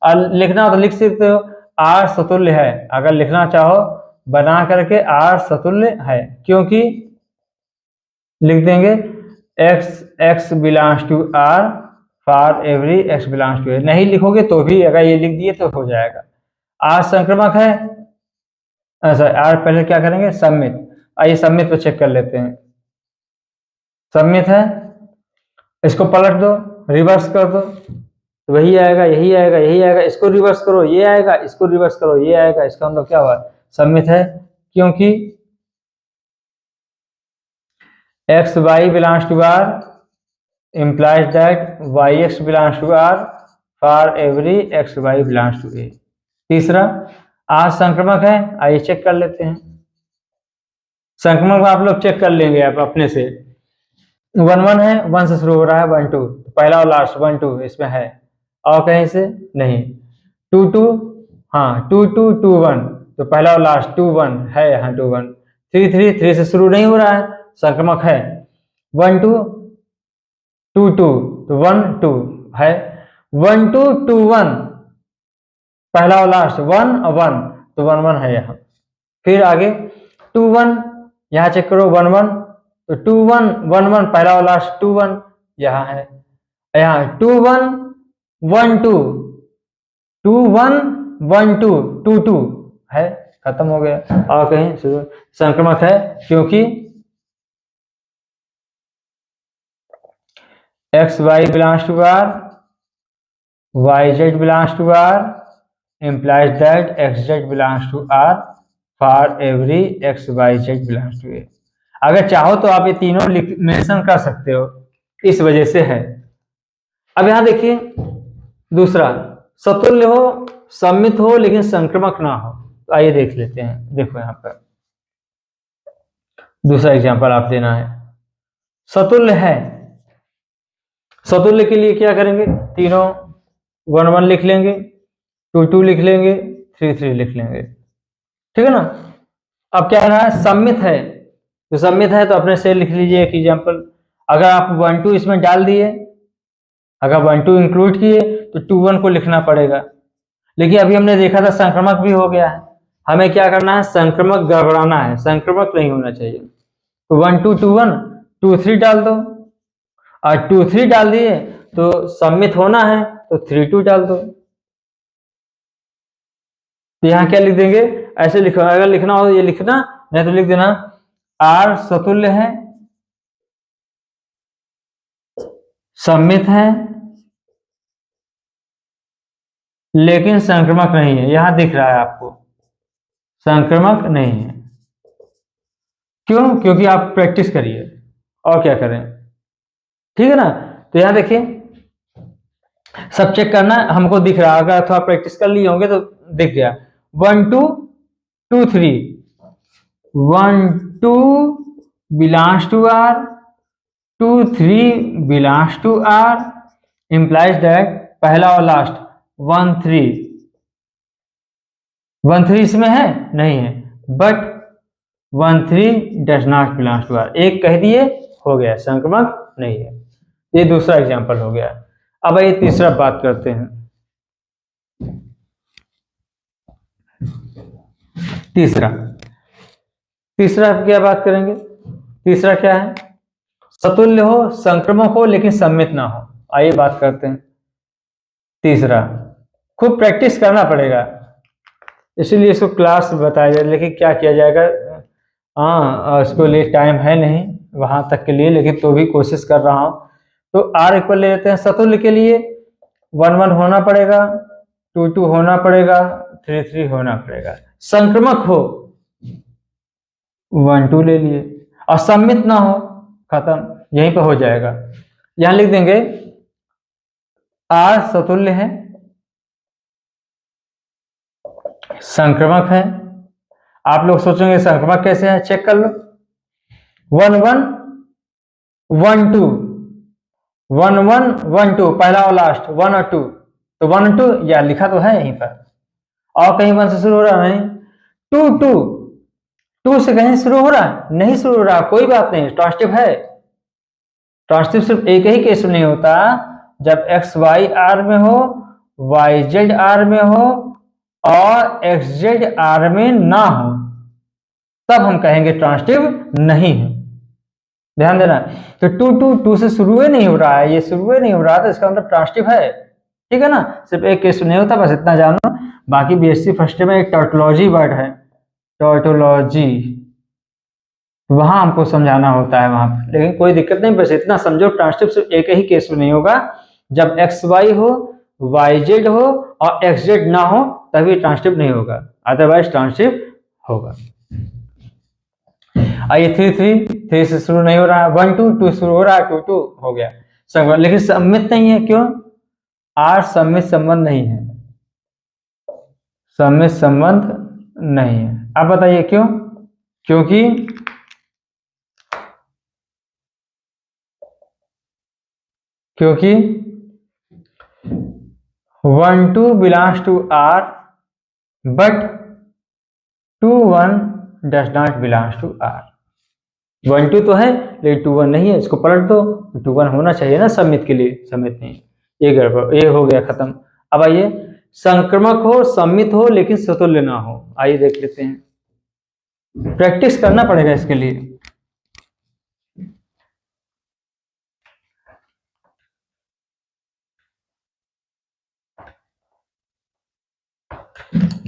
लिखना हो तो लिख सकते हो, R सतुल्य है। अगर लिखना चाहो बना करके R सतुल्य है, क्योंकि लिख देंगे x belongs to R for every x belongs to A। नहीं लिखोगे तो भी अगर ये लिख दिए तो हो जाएगा। R संक्रमक है, R पहले क्या करेंगे? सम्मित। आइए सम्मित पे चेक कर लेते हैं। सम्मित है, इसको पलट दो, रिवर्स कर दो तो वही आएगा, यही आएगा, यही आएगा। इसको रिवर्स करो, ये आएगा, इसको रिवर्स करो, ये आएगा। इसका मतलब क्या हुआ? सम्मित है, क्योंकि XY belongs to R implies that YX belongs to R for every XY belongs to A। तीसरा, R संक्रमक है। आइए चेक कर लेते हैं। संक्रमक आप लोग चेक कर लेंगे आप अपने से। 1 1 है, 1 से शुरू हो रहा है, 1 2 पहला और लास्ट 1 2 इसमें है, और कहीं से नहीं। 2 2, हाँ 2 2 2 1 तो पहला और लास्ट 2 1 है, यहाँ 2 1। 3 3 3 से शुरू नहीं हो रहा है, संक्रमक है। 1 2 2 2 तो 1 2 है। 1 2 2 1 पहला और लास्ट 1 और 1 तो 1 1 है यहाँ। फिर आगे 2 1, यहाँ चेक करो 1 1 तो 2 1 1 1 पहला और लास्ट 2 1 यहाँ है। यहाँ 2 1 1 2 2 1 1 2 2 2 है, खत्म हो गया। और कहीं संक्रमक है, क्योंकि XY belongs to R, YZ belongs to R implies that XZ belongs to R for every XYZ belongs to A। अगर चाहो तो आप ये तीनों मेंशन कर सकते हो, इस वजह से है। अब यहां देखिए दूसरा, सतुल्य हो, सम्मित हो लेकिन संक्रमक ना हो। तो आइए देख लेते हैं। देखो यहां पर दूसरा एग्जांपल आप देना है। सतुल्य है, सतुल्य के लिए क्या करेंगे? तीनों 1 1 लिख लेंगे, 2 2 लिख लेंगे, 3 3 लिख लेंगे, ठीक है ना। अब क्या रहा है? सम्मित है, तो सम्मित है तो अपने से लिख लीजिए एक एग्जांपल। अगर आप 1 2 इसमें डाल दिए, अगर 1 2 इंक्लूड किए तो 2 1 को लिखना पड़ेगा। लेकिन अभी हमने देखा था संक्रमक भी हो गया है, हमें क्या करना है? संक्रमक गड़बड़ाना है, संक्रमक नहीं होना चाहिए। तो 1 2 2 1 2 3 डाल दो, और 2 3 डाल दिए तो सम्मित होना है तो 3 2 डाल दो। तो यहाँ क्या लिख देंगे? ऐसे लिखो, अगर लिखना हो ये लिखना, नहीं तो लिख देना R सतुल्य है, सम्मित है लेकिन संक्रमक नहीं है। यहां दिख रहा है आपको, संक्रमक नहीं है। क्यों? क्योंकि आप प्रैक्टिस करिए, और क्या करें, ठीक है ना। तो यहां देखिए सब चेक करना, हमको दिख रहा है। अगर थोड़ा प्रैक्टिस कर लिए होंगे तो दिख गया। 1 2 2 3 1 2 belongs to R, 2 3 belongs to R implies that पहला और लास्ट 1 3 1 3 इसमें है नहीं है, but 1 3 does not belongs to R। एक कह दिए हो गया, संक्रमक नहीं है। ये दूसरा एग्जांपल हो गया। अब ये तीसरा बात करते हैं। तीसरा क्या बात करेंगे? तीसरा क्या है? सतुल्य हो, संक्रमक हो लेकिन सम्मित ना हो। आइए बात करते हैं तीसरा। खूब प्रैक्टिस करना पड़ेगा। इसीलिए इसको क्लास बताया जाए, लेकिन क्या किया जाएगा, हाँ इसको लिए टाइम है नहीं वहां तक के लिए, लेकिन तो भी कोशिश कर रहा हूं। तो आर इक्वल ले लेते हैं। सतुल्य के लिए 1 1 होना पड़ेगा, 2 2 होना पड़ेगा, 3 3 होना पड़ेगा। संक्रमक हो 1 2 ले लिए, और सम्मित ना हो, खत्म, यहीं पर हो जाएगा। यहां लिख देंगे आर सतुल्य है, संक्रमक है। आप लोग सोचेंगे संक्रमक कैसे है, चेक कर लो। 1 1 1 2 1 1 1 2, पहला और लास्ट 1 और 2, तो 1 और 2 या लिखा तो है यहीं पर, और कहीं 1 से शुरू हो रहा नहीं। 2 2 2 से कहीं शुरू हो रहा है, नहीं शुरू हो रहा, कोई बात नहीं, ट्रांसिटिव है। ट्रांसिटिव सिर्फ एक ही केस में नहीं होता, जब एक्स वाई आर में हो, वाई जेड आर में हो, और एक्स जेड आर में ना हो, तब हम कहेंगे ट्रांसिटिव नहीं है। ध्यान देना। तो 2 2 2 से शुरू ही नहीं हो रहा है, ये शुरू ही नहीं हो रहा, तो इसका मतलब ट्रांसिटिव है। ठीक है ना, सिर्फ एक केस में नहीं होता, बस इतना जानो। बाकी बीएससी फर्स्ट में एक टॉटोलॉजी वर्ड है, टॉटोलॉजी, वहां हमको समझाना होता है वहां पर, लेकिन कोई दिक्कत नहीं, बस इतना समझो ट्रांसिटिव सिर्फ एक ही केस में नहीं होगा, जब एक्स वाई हो, वाई जेड हो और एक्स जेड ना हो, तभी ट्रांसिटिव नहीं होगा, अदरवाइज ट्रांसिटिव होगा। आइए 3 3 3 से शुरू नहीं हो रहा है, 1 2 2 शुरू हो रहा है, 2 2 हो गया, सब, लेकिन सम्मित नहीं है। क्यों? आर सम्मित संबंध नहीं है, सम्मित संबंध नहीं है। आप बताइए क्यों? क्योंकि 1 2 belongs to R but 2 1 does not belongs to R। 1 2 तो है लेकिन 2 1 नहीं है, इसको पलट दो, 2 1 होना चाहिए ना सम्मित के लिए, सम्मित नहीं, ये गड़बड़, ये हो गया खत्म। अब आइए, संक्रमक हो, सम्मित हो लेकिन सतुल्य ना हो। आइए देख लेते हैं, प्रैक्टिस करना पड़ेगा इसके लिए।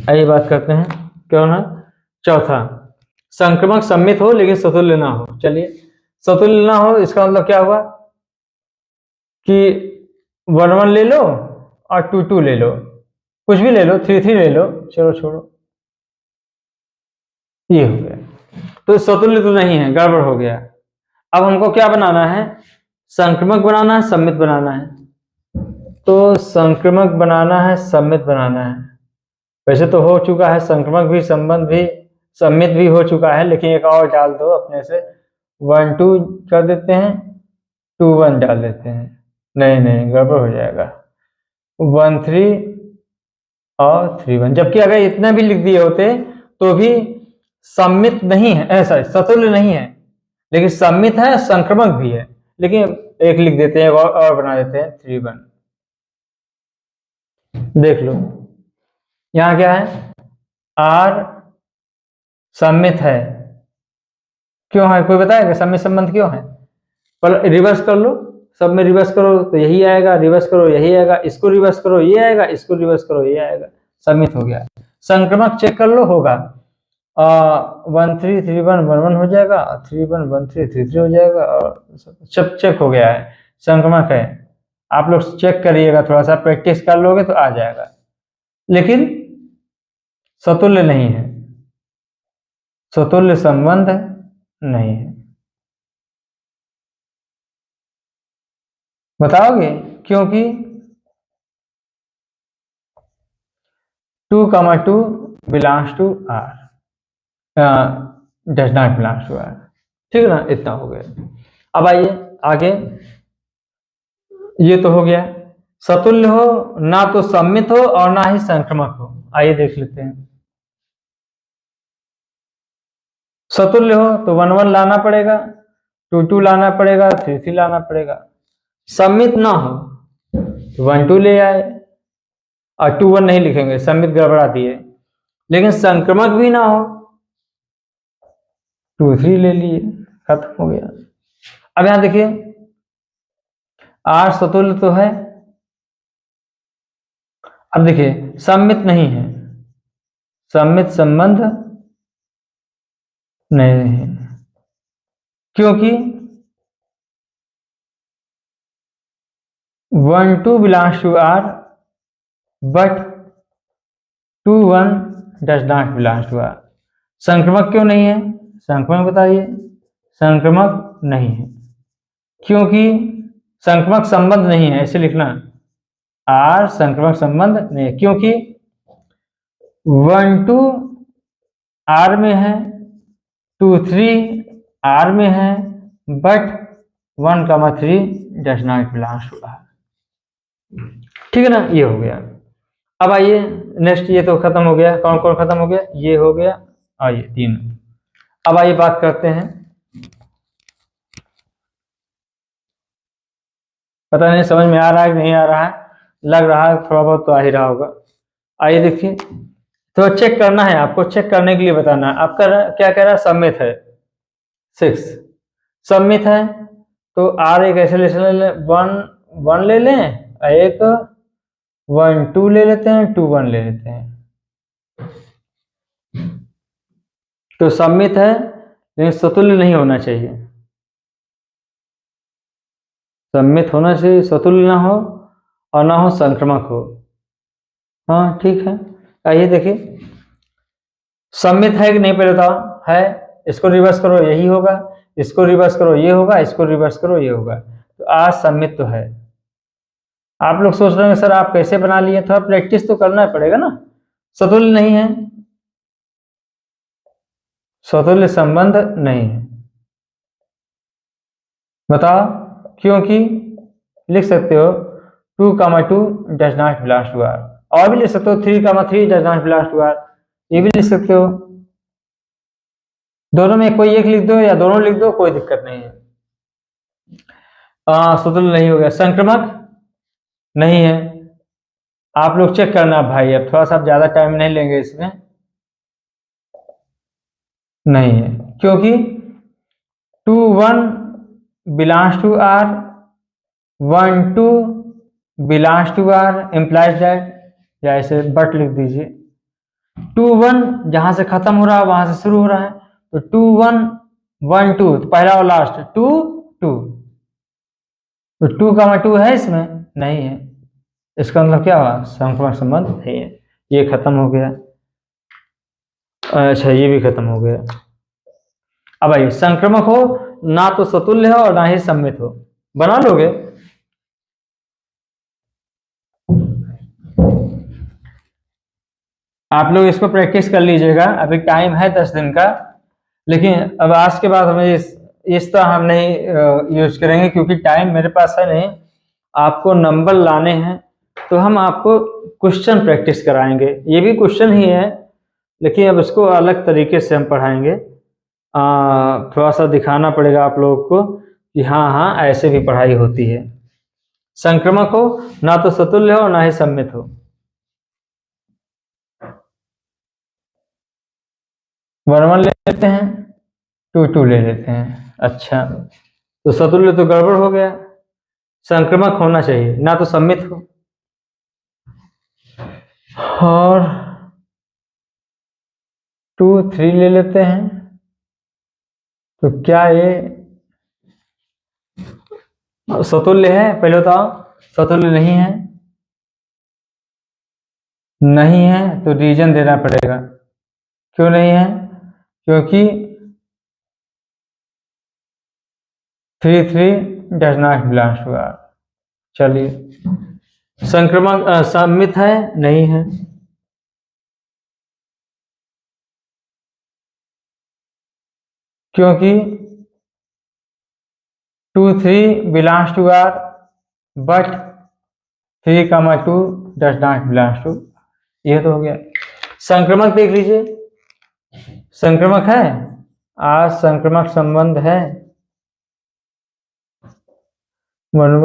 आइए बात करते हैं, क्यों ना। चौथा, संक्रमक सम्मित हो लेकिन सतुल्य ना हो। चलिए, सतुल्य ना हो इसका मतलब क्या हुआ कि 1 1 ले लो और 2 2 ले लो, कुछ भी ले लो, 3 3 ले लो, चलो छोड़ो, ये हो गया, तो सतुल्य तो नहीं है, गड़बड़ हो गया। अब हमको क्या बनाना है, संक्रमक बनाना है, सम्मित बनाना है। तो संक्रमक बनाना है, सम्मित बनाना है। वैसे तो हो चुका है संक्रमक भी, संबंध भी, सम्मित भी हो चुका है, लेकिन एक और डाल दो अपने से, 1 2 कर देते हैं, 2 1 डाल देते हैं। नहीं नहीं, गड़बड़ हो जाएगा, 1 3 और 3 1, जबकि अगर इतना भी लिख दिए होते तो भी सम्मित नहीं है, ऐसा सतुल्य नहीं है, लेकिन सम्मित है, संक्रमक भी है, लेकिन एक लिख देते हैं, और बना देते हैं 3 1। देख लो यहां क्या है, आर सम्मित है, क्यों है, कोई बताएगा सम्मित संबंध क्यों है? पर रिवर्स कर लो, सब में रिवर्स करो तो यही आएगा, रिवर्स करो यही आएगा, इसको रिवर्स करो ये आएगा, इसको रिवर्स करो ये आएगा, सम्मित हो गया। संक्रमक चेक कर लो, होगा 1 3 3 1 1 1 हो जाएगा, 3 1 1 3 3 3 हो जाएगा, और सब चेक हो गया है, संक्रमक है। आप लोग चेक करिएगा, थोड़ा सा प्रैक्टिस कर लोगे तो आ जाएगा, लेकिन सतुल्य नहीं है, सतुल्य संबंध नहीं है। बताओगे? क्योंकि 2 2 belongs to R, does not belongs to R। ठीक है ना, इतना हो गया। अब आइए आगे, ये तो हो गया, सतुल्य हो ना तो सम्मित हो और ना ही संक्रमक हो। आइए देख लेते हैं, सतुल्य हो तो 1 1 लाना पड़ेगा, 2 2 लाना पड़ेगा, 3 3 लाना पड़ेगा। सम्मित ना हो तो 1 2 ले आए, और 2 1 नहीं लिखेंगे, सम्मित गड़बड़ा दिए। लेकिन संक्रमक भी ना हो, 2 3 ले लिए, खत्म हो गया। अब यहां देखिए, आर सतुल्य तो है, अब देखिए सम्मित नहीं है, सम्मित संबंध नहीं है, क्योंकि 1 2 belongs to R but 2 1 does not belong to R। संक्रमक क्यों नहीं है? संक्रमक बताइए। संक्रमक नहीं है क्योंकि संक्रमक संबंध नहीं है, ऐसे लिखना। R संक्रमक संबंध नहीं है क्योंकि 1 2 R में है, 2 3 R में है, but 1 3 does not belongs to R। ठीक है ना, ये हो गया। अब आइए नेक्स्ट, ये तो खत्म हो गया। कौन कौन खत्म हो गया? ये हो गया और ये तीनों। अब आइए बात करते हैं, पता नहीं समझ में आ रहा है कि नहीं आ रहा है, लग रहा है थोड़ा बहुत तो आ ही रहा होगा। आइए देखिए, तो चेक करना है आपको, चेक करने के लिए बताना है। आपका क्या कह रहा है? सम्मित है 6, सम्मित है तो R एक ऐसे ले लें, 1 1 ले लें, एक 1 2 ले लेते हैं, 2 1 ले लेते हैं। तो सम्मित है लेकिन सतुल्य नहीं होना चाहिए। सम्मित होना चाहिए, सतुल्य ना हो और ना हो संक्रमक हो। हाँ ठीक है। आइए देखिए, सम्मित है कि नहीं पहले बताओ। है, इसको रिवर्स करो यही होगा, इसको रिवर्स करो ये होगा, इसको रिवर्स करो ये होगा। तो आज सम्मित तो है। आप लोग सोच रहे हैं सर आप कैसे बना लिए? थोड़ा प्रैक्टिस तो करना पड़ेगा ना। सतुल्य नहीं है, सतुल्य संबंध नहीं है। बताओ क्योंकि लिख सकते हो 2 2 does not belong to R, और भी लिख सकते हो 3 3 does not belong to R, ये भी लिख सकते हो। दोनों में कोई एक लिख दो या दोनों लिख दो, कोई दिक्कत नहीं है। सतुल्य नहीं हो गया। संक्रमक नहीं है। आप लोग चेक करना भाई, अब थोड़ा सा ज्यादा टाइम नहीं लेंगे इसमें। नहीं है क्योंकि 2 1 belongs to R, 1 2 belongs to R implies that, या ऐसे बट लिख दीजिए। 2 1 जहां से खत्म हो रहा है वहां से शुरू हो रहा है, तो 2 1 1 2, तो पहला और लास्ट 2 2, तो 2 2 है इसमें? नहीं है। इसका मतलब क्या हुआ? संक्रमक संबंध नहीं है। ये खत्म हो गया। अच्छा ये भी खत्म हो गया। अब भाई संक्रमक हो ना तो सतुल्य हो और ना ही सम्मित हो, बना लोगे? आप लोग इसको प्रैक्टिस कर लीजिएगा, अभी टाइम है 10 दिन का। लेकिन अब आज के बाद हमें इस तरह हम नहीं यूज करेंगे क्योंकि टाइम मेरे पास है नहीं। आपको नंबर लाने हैं तो हम आपको क्वेश्चन प्रैक्टिस कराएंगे। ये भी क्वेश्चन ही है लेकिन अब इसको अलग तरीके से हम पढ़ाएंगे। थोड़ा सा दिखाना पड़ेगा आप लोगों को कि हाँ हाँ ऐसे भी पढ़ाई होती है। संक्रमक हो ना तो सतुल्य हो ना ही सम्मित हो। 1 1 ले लेते हैं, 2 2 ले लेते हैं। अच्छा तो सतुल्य तो गड़बड़ हो गया, संक्रमक होना चाहिए ना तो सम्मित हो। और 2 3 ले लेते हैं, तो क्या ये सतुल्य है? पहले बताओ। सतुल्य नहीं है। नहीं है तो रीजन देना पड़ेगा क्यों नहीं है। क्योंकि 3 3 does not belong to R। चलिए संक्रमक सम्मित है? नहीं है। क्योंकि 2 3 belongs to R but 3 2 does not belongs to। ये तो हो गया। संक्रमक देख लीजिए, संक्रमक है। आज संक्रमक संबंध है। 1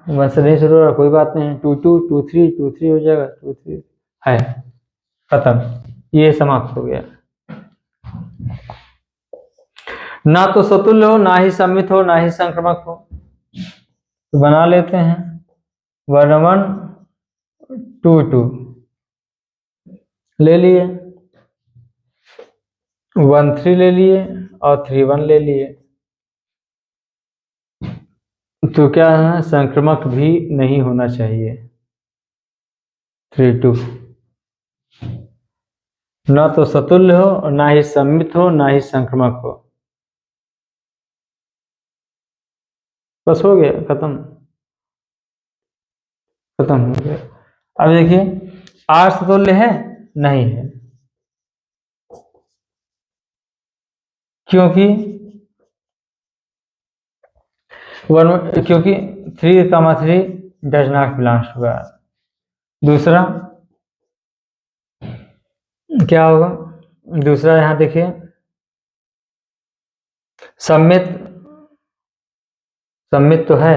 1 से नहीं शुरू हो रहा, कोई बात नहीं। 2 2 2 3 2 3 हो जाएगा, 2 3 है, खत्म। ये समाप्त हो गया। ना तो सतुल्य हो ना ही सम्मित हो ना ही संक्रमक हो, तो बना लेते हैं 1 1 2 2 ले लिए। 1 3 ले लिए और 3 1 ले लिए, तो क्या है, संक्रमक भी नहीं होना चाहिए। 3 2 ना तो सतुल्य हो और ना ही सम्मित हो ना ही संक्रमक हो। बस हो गया, खत्म हो गया। अब देखिए R सतुल्य है, नहीं है, क्योंकि 3, 3 does not belongs to R। दूसरा क्या होगा, दूसरा यहां देखिए सम्मित तो है,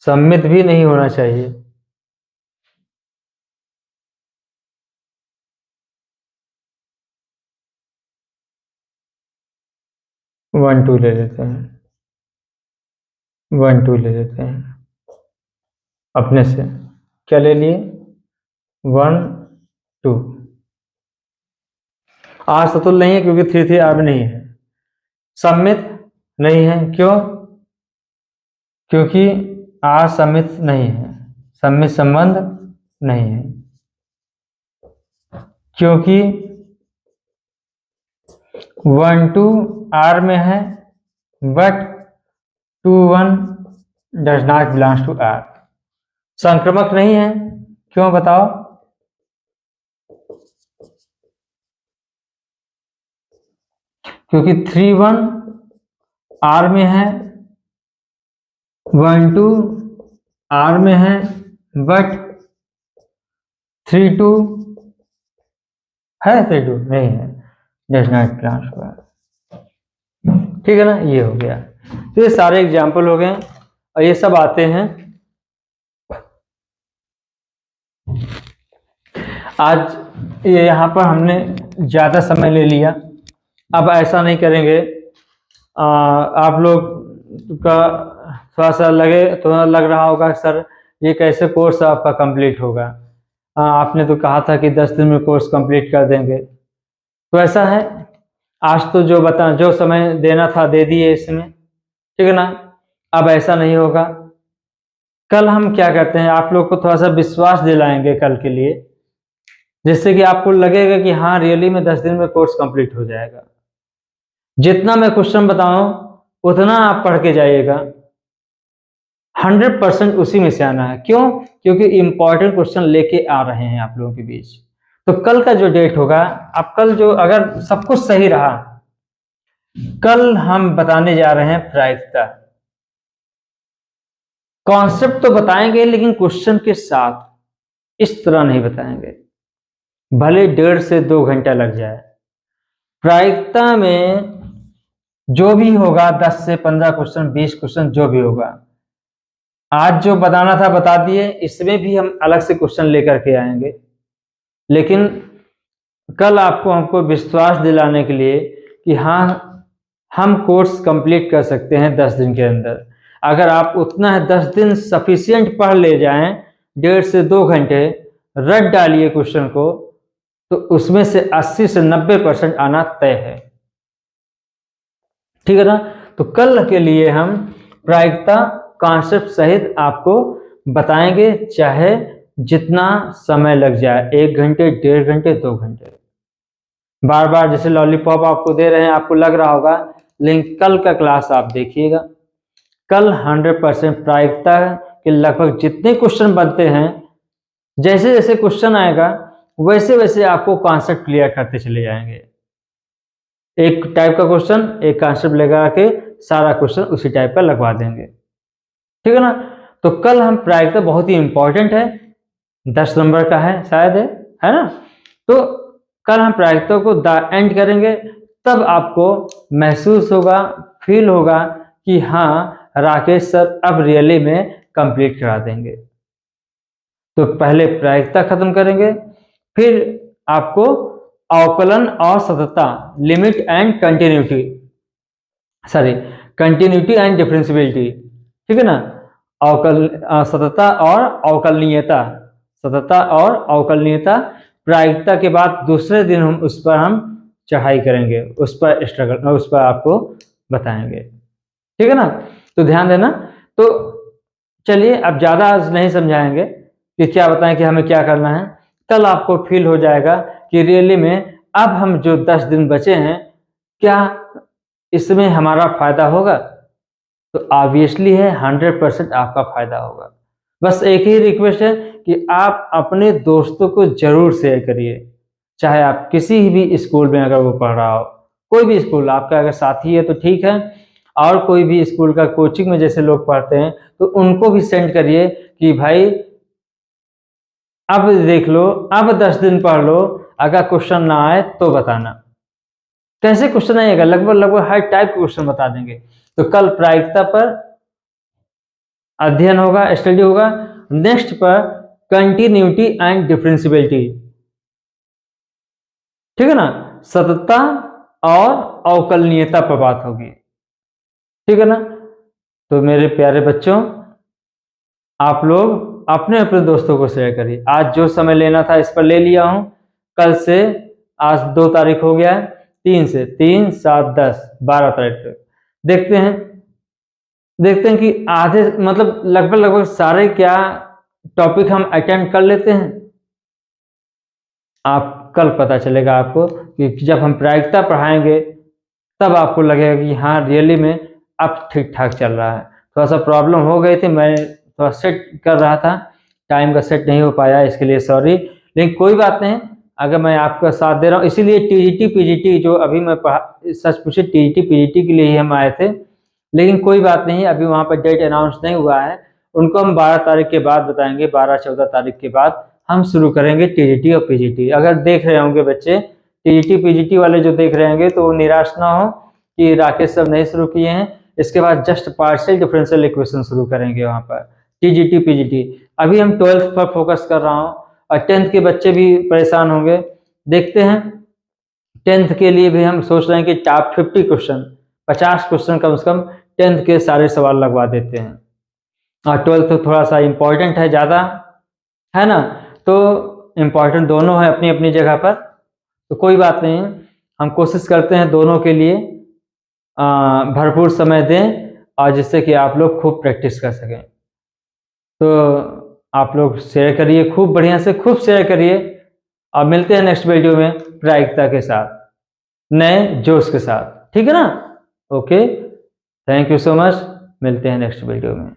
सम्मित भी नहीं होना चाहिए। वन टू ले लेते हैं, 1 2 ले लेते हैं अपने से। क्या ले लिए, 1 2। R सतुल्य नहीं है क्योंकि 3 3 R में नहीं है। सम्मित नहीं है, क्यों, क्योंकि R सम्मित नहीं है, सम्मित संबंध नहीं है, क्योंकि 1 2 R में है but 2 1 does not belongs to R। संक्रमक नहीं है, क्यों बताओ, क्योंकि 3 1 R में है, 1 2 R में है बट 3 2 है, 3 2 नहीं है, does not belongs to R। ठीक है ना, ये हो गया। तो ये सारे एग्जाम्पल हो गए और ये सब आते हैं। आज ये यहाँ पर हमने ज़्यादा समय ले लिया, अब ऐसा नहीं करेंगे। आप लोग का थोड़ा सा लग रहा होगा सर ये कैसे कोर्स आपका कंप्लीट होगा। आपने तो कहा था कि 10 दिन में कोर्स कंप्लीट कर देंगे, तो ऐसा है, आज तो जो समय देना था दे दिए इसमें, ठीक है ना। अब ऐसा नहीं होगा, कल हम क्या करते हैं, आप लोग को थोड़ा सा विश्वास दिलाएंगे कल के लिए, जिससे कि आपको लगेगा कि हाँ रियली में 10 दिन में कोर्स कंप्लीट हो जाएगा। जितना मैं क्वेश्चन बताऊं उतना आप पढ़ के जाइएगा, 100% उसी में से आना है। क्यों, क्योंकि इंपॉर्टेंट क्वेश्चन लेके आ रहे हैं आप लोगों के बीच। तो कल का जो डेट होगा, आप कल जो अगर सब कुछ सही रहा, कल हम बताने जा रहे हैं प्रायिकता। कॉन्सेप्ट तो बताएंगे लेकिन क्वेश्चन के साथ, इस तरह नहीं बताएंगे, भले 1.5 से 2 घंटा लग जाए। प्रायिकता में जो भी होगा 10 से 15 क्वेश्चन, 20 क्वेश्चन जो भी होगा, आज जो बताना था बता दिए, इसमें भी हम अलग से क्वेश्चन लेकर के आएंगे। लेकिन कल हमको विश्वास दिलाने के लिए कि हाँ हम कोर्स कंप्लीट कर सकते हैं 10 दिन के अंदर। अगर आप उतना है 10 दिन सफिशिएंट पढ़ ले जाएं, 1.5 से 2 घंटे रट डालिए क्वेश्चन को, तो उसमें से 80 से 90% आना तय है, ठीक है ना। तो कल के लिए हम प्रायिकता कॉन्सेप्ट सहित आपको बताएंगे, चाहे जितना समय लग जाए, 1 घंटे, 1.5 घंटे, 2 घंटे, बार बार जैसे लॉलीपॉप आपको दे रहे हैं, आपको लग रहा होगा, लेकिन कल का क्लास आप देखिएगा। कल 100% प्रायिकता के लगभग जितने क्वेश्चन बनते हैं, जैसे जैसे क्वेश्चन आएगा वैसे वैसे आपको कॉन्सेप्ट क्लियर करते चले जाएंगे। एक टाइप का क्वेश्चन, एक कॉन्सेप्ट लगा के सारा क्वेश्चन उसी टाइप का लगवा देंगे, ठीक है ना। तो कल हम प्रायिकता बहुत ही इंपॉर्टेंट है, 10 नंबर का है शायद, है ना। तो कल हम प्रायिकता को द एंड करेंगे, तब आपको महसूस होगा, फील होगा कि हाँ राकेश सर अब रियली में कंप्लीट करा देंगे। तो पहले प्रायिकता खत्म करेंगे, फिर आपको अवकलन और सततता, limit and continuity, continuity and differentiability, ठीक है ना। सततता और अवकलनीयता, सततता और अवकलनीयता। प्रायिकता के बाद दूसरे दिन हम उस पर चढ़ाई करेंगे, उस पर स्ट्रगल, उस पर आपको बताएंगे, ठीक है ना। तो ध्यान देना। तो चलिए अब ज़्यादा आज नहीं समझाएंगे कि क्या बताएं कि हमें क्या करना है। कल आपको फील हो जाएगा कि रियली में अब हम जो 10 दिन बचे हैं, क्या इसमें हमारा फायदा होगा? तो ऑब्वियसली है 100% आपका फायदा होगा। बस एक ही रिक्वेस्ट है कि आप अपने दोस्तों को जरूर शेयर करिए, चाहे आप किसी भी स्कूल में अगर वो पढ़ रहा हो, कोई भी स्कूल आपका अगर साथी है तो ठीक है, और कोई भी स्कूल का कोचिंग में जैसे लोग पढ़ते हैं तो उनको भी सेंड करिए कि भाई अब देख लो, अब 10 दिन पढ़ लो, अगर क्वेश्चन ना आए तो बताना। कैसे क्वेश्चन आएगा? लगभग हर टाइप के क्वेश्चन बता देंगे। तो कल प्रायिकता पर अध्ययन होगा, स्टडी होगा। नेक्स्ट पर कंटिन्यूटी एंड डिफरेंशियबिलिटी, ठीक है ना, सततता और अवकलनीयता पर बात होगी, ठीक है ना। तो मेरे प्यारे बच्चों, आप लोग अपने अपने दोस्तों को शेयर करिए। आज जो समय लेना था इस पर ले लिया हूं। कल से, आज 2 तारीख हो गया है, 3 से 3, 7, 10, 12 तारीख तक देखते हैं कि आधे मतलब लगभग सारे क्या टॉपिक हम अटेम्प्ट कर लेते हैं। आप कल पता चलेगा आपको कि जब हम प्रायिकता पढ़ाएंगे तब आपको लगेगा कि हाँ रियली में अब ठीक ठाक चल रहा है। थोड़ा सा प्रॉब्लम हो गई थी, मैं थोड़ा सेट कर रहा था, टाइम का सेट नहीं हो पाया, इसके लिए सॉरी। लेकिन कोई बात नहीं, अगर मैं आपका साथ दे रहा हूँ, इसीलिए टीजीटी पीजीटी जो अभी मैं सच पूछे टीजीटी पीजीटी के लिए ही हम आए थे, लेकिन कोई बात नहीं, अभी वहाँ पर डेट अनाउंस नहीं हुआ है, उनको हम 12 तारीख के बाद बताएंगे। 12-14 तारीख के बाद हम शुरू करेंगे टीजीटी और पीजीटी। अगर देख रहे होंगे बच्चे टीजीटी पीजीटी वाले जो देख रहे होंगे तो वो निराश ना हो कि राकेश सर नहीं शुरू किए हैं। इसके बाद जस्ट पार्शियल डिफरेंशियल इक्वेशन शुरू करेंगे वहाँ पर टीजीटी पीजीटी। अभी हम 12th पर फोकस कर रहा हूँ और 10th के बच्चे भी परेशान होंगे। देखते हैं 10th के लिए भी हम सोच रहे हैं कि टॉप 50 क्वेश्चन, 50 क्वेश्चन कम से कम 10th के सारे सवाल लगवा देते हैं। और 12th तो थोड़ा सा इम्पोर्टेंट है ज़्यादा, है ना। तो इम्पोर्टेंट दोनों है अपनी अपनी जगह पर, तो कोई बात नहीं, हम कोशिश करते हैं दोनों के लिए भरपूर समय दें और जिससे कि आप लोग खूब प्रैक्टिस कर सकें। तो आप लोग शेयर करिए, खूब बढ़िया से खूब शेयर करिए, और मिलते हैं नेक्स्ट वीडियो में प्रायिकता के साथ, नए जोश के साथ, ठीक है ना। Okay, thank you so much, मिलते हैं नेक्स्ट वीडियो में।